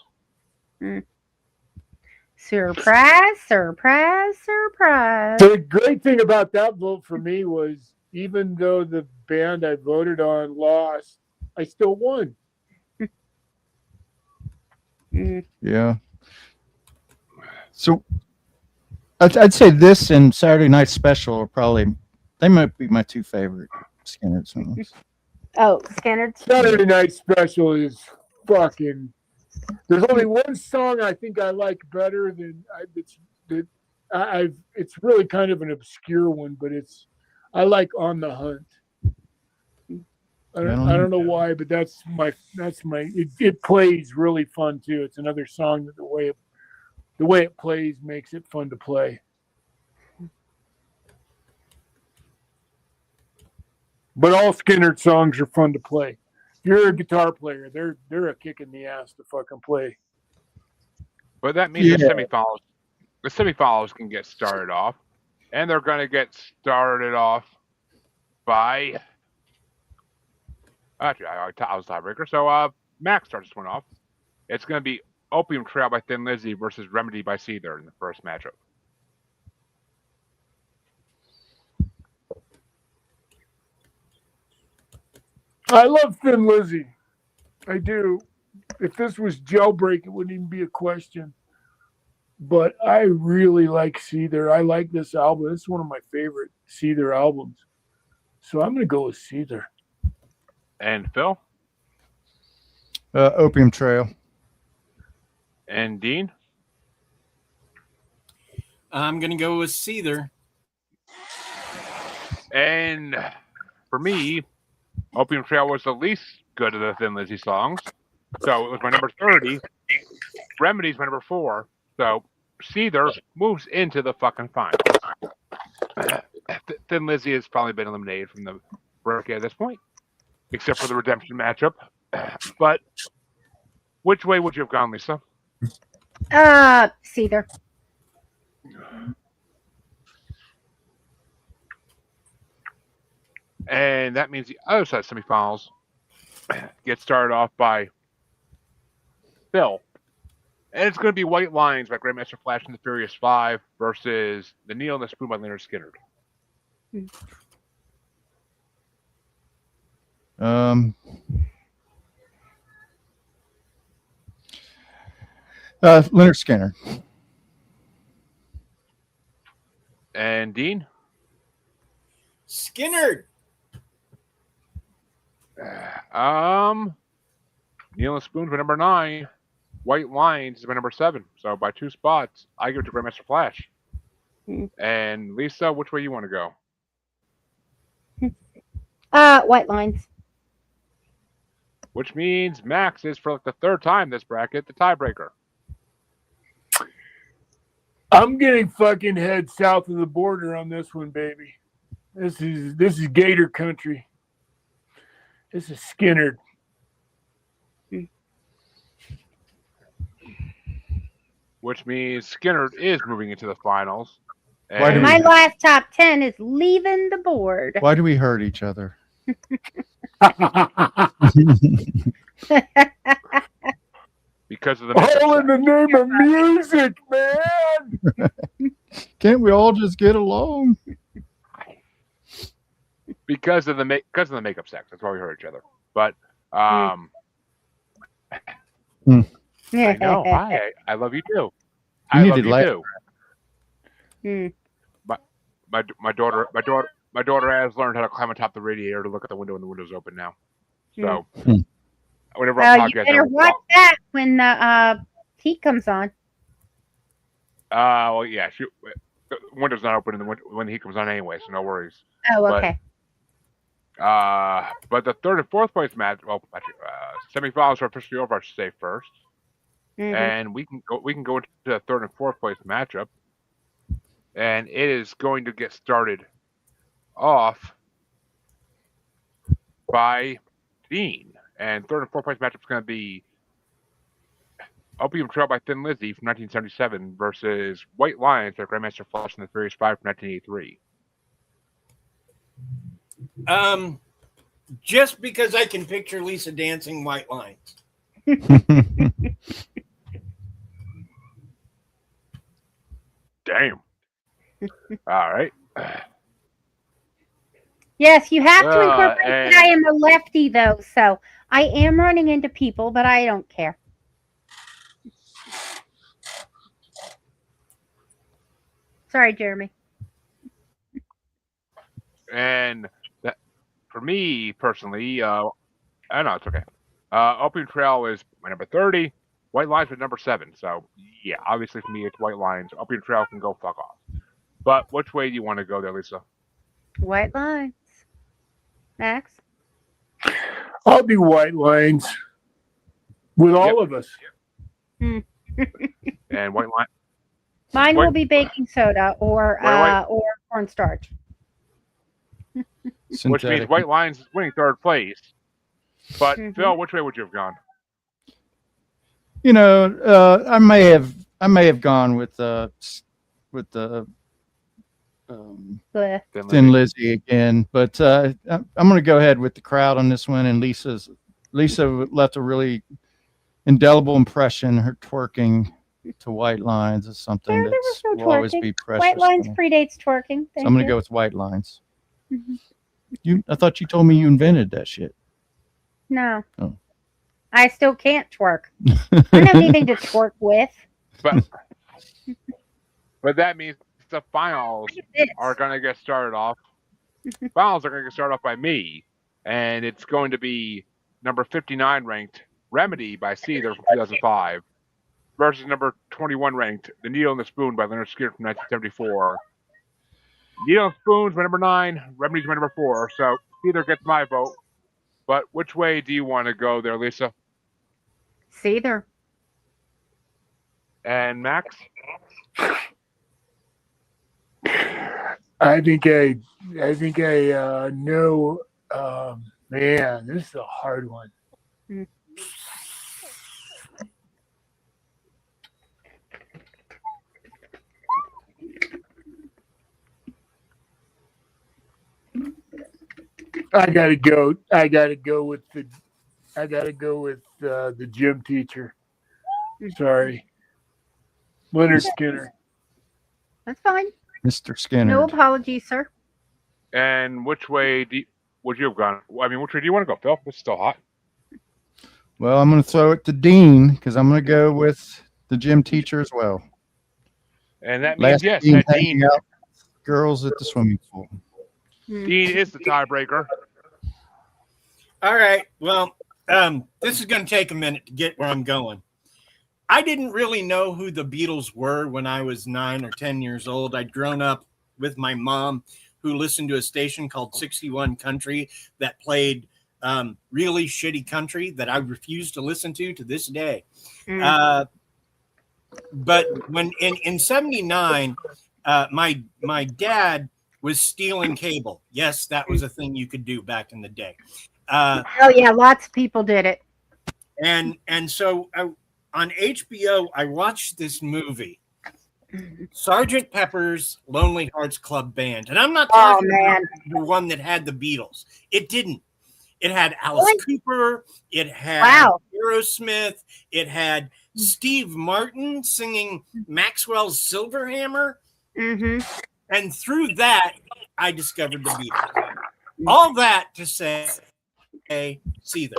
Surprise, surprise, surprise. The great thing about that vote for me was even though the band I voted on lost, I still won. Yeah. So I'd say this and Saturday Night Special are they might be my 2 favorite Skinner songs. Oh, Skinner. Saturday Night Special is fucking. There's only one song I think I like better than it's really kind of an obscure one, but I like On the Hunt. I don't know why, but it plays really fun too. It's another song that the way it plays makes it fun to play. But all Skinner songs are fun to play. If you're a guitar player, they're a kick in the ass to fucking play. But that means the semifinals can get started off. And they're going to get started off by. Actually, I was tiebreaker. So Max starts this one off. It's going to be Opium Trail by Thin Lizzy versus Remedy by Seether in the first matchup. I love Thin Lizzy. I do. If this was Jailbreak, it wouldn't even be a question. But I really like Seether. I like this album. It's one of my favorite Seether albums. So I'm going to go with Seether. And Phil? Opium Trail. And Dean? I'm going to go with Seether. And for me, Opium Trail was the least good of the Thin Lizzy songs. So it was my number 30. Remedy's my number 4. So Seether moves into the fucking finals. Thin Lizzy has probably been eliminated from the bracket at this point, except for the redemption matchup. But which way would you have gone, Lisa? Seether. And that means the other side of semifinals get started off by Phil. And it's going to be White Lines by Grandmaster Flash and the Furious 5 versus The Needle and the Spoon by Leonard Skinner. Leonard Skinner. And Dean? Skinner. Needle and Spoon's by number 9. White Lines is by number 7. So by 2 spots, I give it to Grandmaster Flash. And Lisa, which way you want to go? White Lines. Which means Max is, for like the 3rd time this bracket, the tiebreaker. I'm getting fucking head south of the border on this one, baby. This is Gator country. This is Skinner. Which means Skinner is moving into the finals. Why do And My last top 10 is leaving the board. Why do we hurt each other? because of the makeup All in the name of music, man. Can't we all just get along? because of the makeup sex. That's why we hurt each other. But I know. I love you too. I love you too. My daughter has learned how to climb atop the radiator to look at the window when the window's open now. So whenever I'm You better watch that when the heat comes on. Well, yeah, the window's not open when the heat comes on anyway, so no worries. Oh, okay. But the 3rd and 4th place match, semifinals are officially over, I should say first. And we can go into the 3rd and 4th place matchup, and it is going to get started off by Dean. And 3rd and 4th place matchup is going to be Opium Trail by Thin Lizzy from 1977 versus White Lions by Grandmaster Flash and the Furious 5 from 1983. Just because I can picture Lisa dancing White Lines. Damn. All right. Yes, you have to incorporate and- that I am a lefty, though, so I am running into people, but I don't care. Sorry, Jeremy. And that, for me personally, I know it's okay. Opium Trail is my number 30. White Lines was number 7. So yeah, obviously for me it's White Lines. Opium Trail can go fuck off. But which way do you want to go there, Lisa? White Lines. Max? I'll do White Lines with all of us. And White Line. Mine White- will be baking soda or cornstarch. Which means Synthetic. White Lines is winning 3rd place. But Mhm. Phil, which way would you have gone? You know, I may have gone with the Bleh. Thin Lizzy again, but I'm going to go ahead with the crowd on this one. And Lisa left a really indelible impression. Her twerking to White Lines is something There was that no will always twerking. be precious. White Lines to me. predates twerking. So I'm going to go with White Lines. I thought you told me you invented that shit. No. Oh. I still can't twerk. I don't have anything to twerk with. But that means the finals are going to get started off. Finals are going to get started off by me, and it's going to be number 59 ranked Remedy by Seether from 2005 versus number 21 ranked The Needle and the Spoon by Leonard Skinner from 1974. Needle and Spoon's my number 9, Remedy's my number 4, so Seether gets my vote. But which way do you want to go there, Lisa? Seether. And Max? I think I know. Man, this is a hard one. I gotta go with the gym teacher. Sorry, Leonard Skinner. That's fine. Mr. Skinner. No apologies, sir. And which way would you have gone? I mean, which way do you want to go, Phil? It's still hot. Well, I'm going to throw it to Dean because I'm going to go with the gym teacher as well. And that means, yes, Dean that hanging Dean, out with girls at the swimming pool. Dean is the tiebreaker. All right. Well, this is going to take a minute to get where I'm going. I didn't really know who the Beatles were when I was 9 or 10 years old. I'd grown up with my mom, who listened to a station called 61 Country that played really shitty country that I refuse to listen to this day. But when in 79, my dad was stealing cable. Yes, that was a thing you could do back in the day. Oh yeah, lots of people did it. And so on HBO, I watched this movie, Sergeant Pepper's Lonely Hearts Club Band. And I'm not talking about the one that had the Beatles. It didn't. It had Alice Cooper. It had Aerosmith. It had Steve Martin singing Maxwell's Silverhammer. And through that, I discovered the Beatles. All that to say, Seether.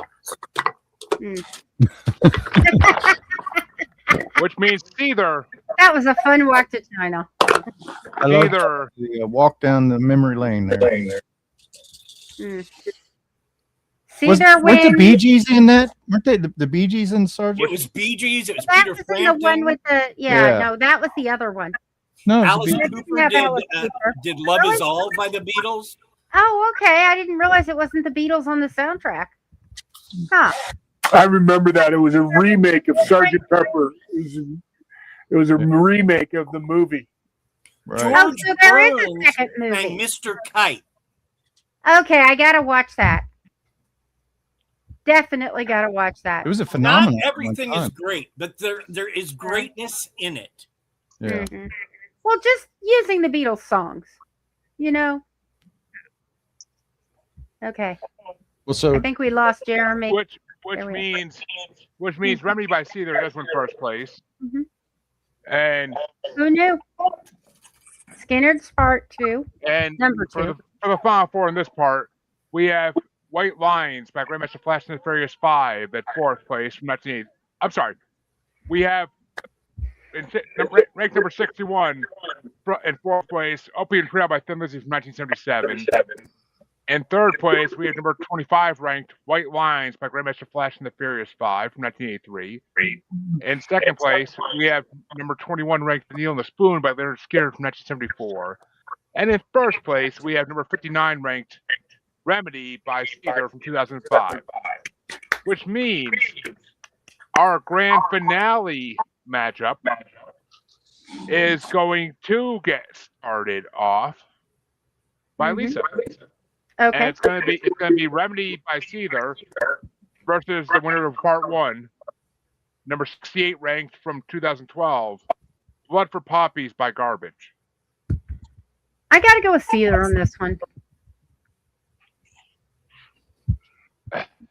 Which means Seether. That was a fun walk to China. I love Seether. the walk down the memory lane there. Weren't the Bee Gees in that? Weren't they the Bee Gees in Sergeant? It was Bee Gees. It was That Peter was Frampton. the one with the no, that was the other one. No, Alice it was Cooper did Love Is All by the Beatles. Oh, okay. I didn't realize it wasn't the Beatles on the soundtrack. Huh. I remember that it was a remake of Sergeant Pepper. It was a remake of the movie. right. Oh, so there is a Burns second movie. and Mr. Kite. Okay, I gotta watch that. Definitely gotta watch that. It was a phenomenon. Not everything is great, but there is greatness in it. Yeah. Well, just using the Beatles songs, you know. Okay. Well, so I think we lost Jeremy. Which There we means Remedy by Seether does win first place. Mhm. And Who knew? Skinner's part 2. Number for 2. the final four in this part, we have White Lines by Grandmaster Flash and the Furious 5 at fourth place from 1980. I'm sorry. We have ranked number 61 in fourth place, Opie and Trio by Thin Lizzy from 1977. In third place, we have number 25 ranked White Lines by Grandmaster Flash and the Furious 5 from 1983. In second place, we have number 21 ranked The Needle and the Spoon by Leonard Skinner from 1974. And in first place, we have number 59 ranked Remedy by Seether from 2005. Which means our grand finale matchup is going to get started off by Lisa. And Okay. it's gonna be Remedy by Seether versus the winner of part 1, number 68 ranked from 2012, Blood for Poppies by Garbage. I got to go with Cedar on this one.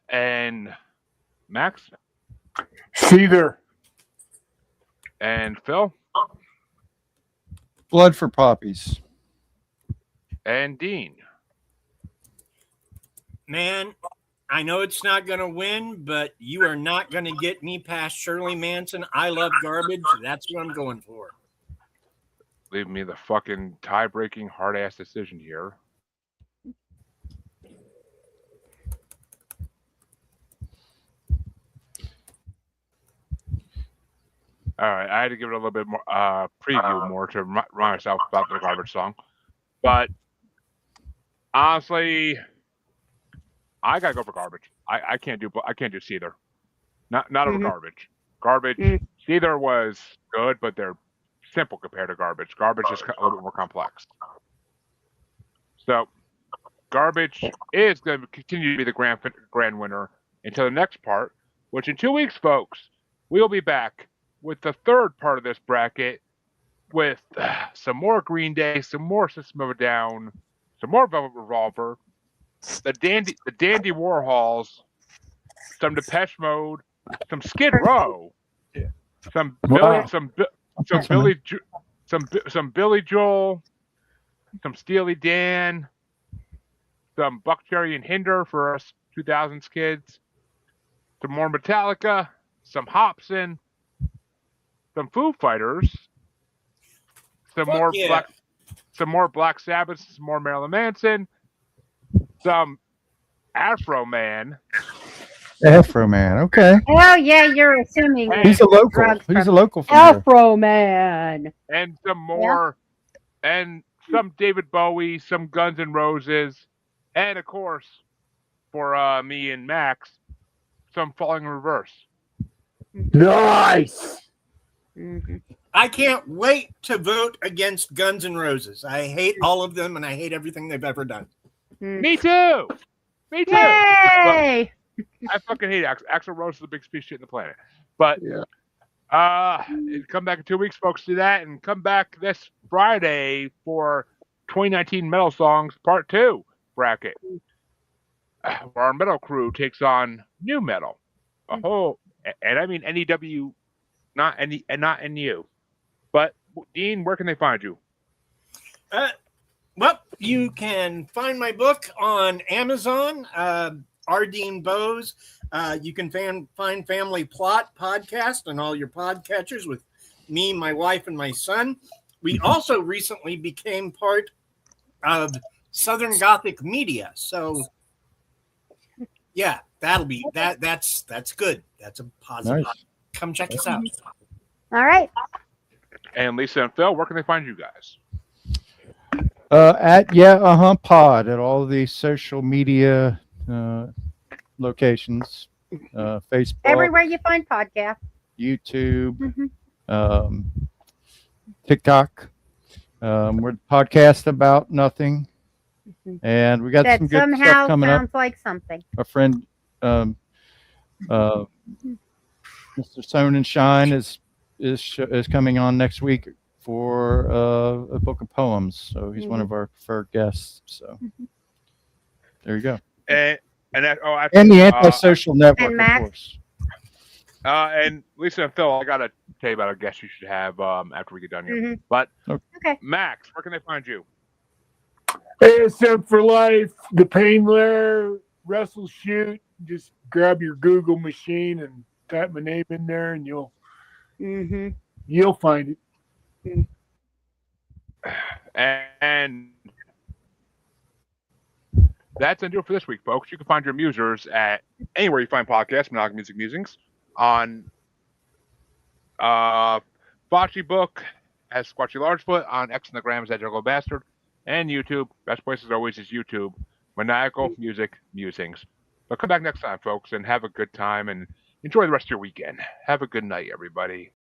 And Max Cedar. and Phil Blood for Poppies. and Dean. Man, I know it's not going to win, but you are not going to get me past Shirley Manson. I love garbage. That's what I'm going for. Leave me the fucking tie-breaking hard-ass decision here. All right, I had to give it a little bit more preview more to remind myself about the garbage song, but honestly, I gotta go for garbage. I can't do Cedar. Not over garbage. Garbage. Cedar was good, but they're simple compared to garbage. Garbage is a little bit more complex. So, garbage is going to continue to be the grand winner until the next part, which in 2 weeks, folks, we'll be back with the third part of this bracket with some more Green Day, some more System of a Down, some more Velvet Revolver, the Dandy Warhols, some Depeche Mode, some Skid Row, some Billy Joel, some Steely Dan, some Buckcherry and Hinder for us 2000s kids, some more Metallica, some Hobson, some Foo Fighters, some more Black Sabbath, some more Marilyn Manson, some Afro Man. Afro Man. Okay. Oh yeah, you're assuming He's a local. drugs He's a from local from here. Afro Man. And some more, and some David Bowie, some Guns N' Roses, and of course, for me and Max, some Falling in Reverse. Nice. I can't wait to vote against Guns N' Roses. I hate all of them, and I hate everything they've ever done. Me too. Me too. Yay! I fucking hate Axl Rose is the biggest piece of shit in the planet. But come back in 2 weeks, folks, to that, and come back this Friday for 2019 Metal Songs Part 2 bracket. Where our metal crew takes on new metal. And I mean NEW, not NU. But Dean, where can they find you? Well, you can find my book on Amazon, R. Dean Bose. You can find Family Plot podcast on all your podcatchers with me, my wife, and my son. We also recently became part of Southern Gothic Media. So, yeah, that'll be that's good. That's a positive. Nice. Come check us out. All right. And Lisa and Phil, where can they find you guys? At pod at all the social media locations, Facebook, Everywhere you find podcasts. YouTube, TikTok. We're the podcast about nothing, and we got That some good somehow stuff coming up. sounds like something. Our friend Mr. Stone and Shine is coming on next week for a book of poems. So he's one of our preferred guests. So there you go. And the Antisocial Network, and of Max. course. And Lisa and Phil, I gotta tell you about a guest you should have after we get done here. But Okay. Max, where can they find you? ASM for life, the pain lair, wrestle shoot. Just grab your Google machine and type my name in there, and you'll find it. And that's gonna do it for this week, folks. You can find your musers at anywhere you find podcasts, Maniacal Music Musings, on Bocce Book as Squatchy Largefoot, on X and the Gram as that Juggle Bastard, and YouTube. Best place as always is YouTube. Maniacal Music Musings. So come back next time, folks, and have a good time and enjoy the rest of your weekend. Have a good night, everybody.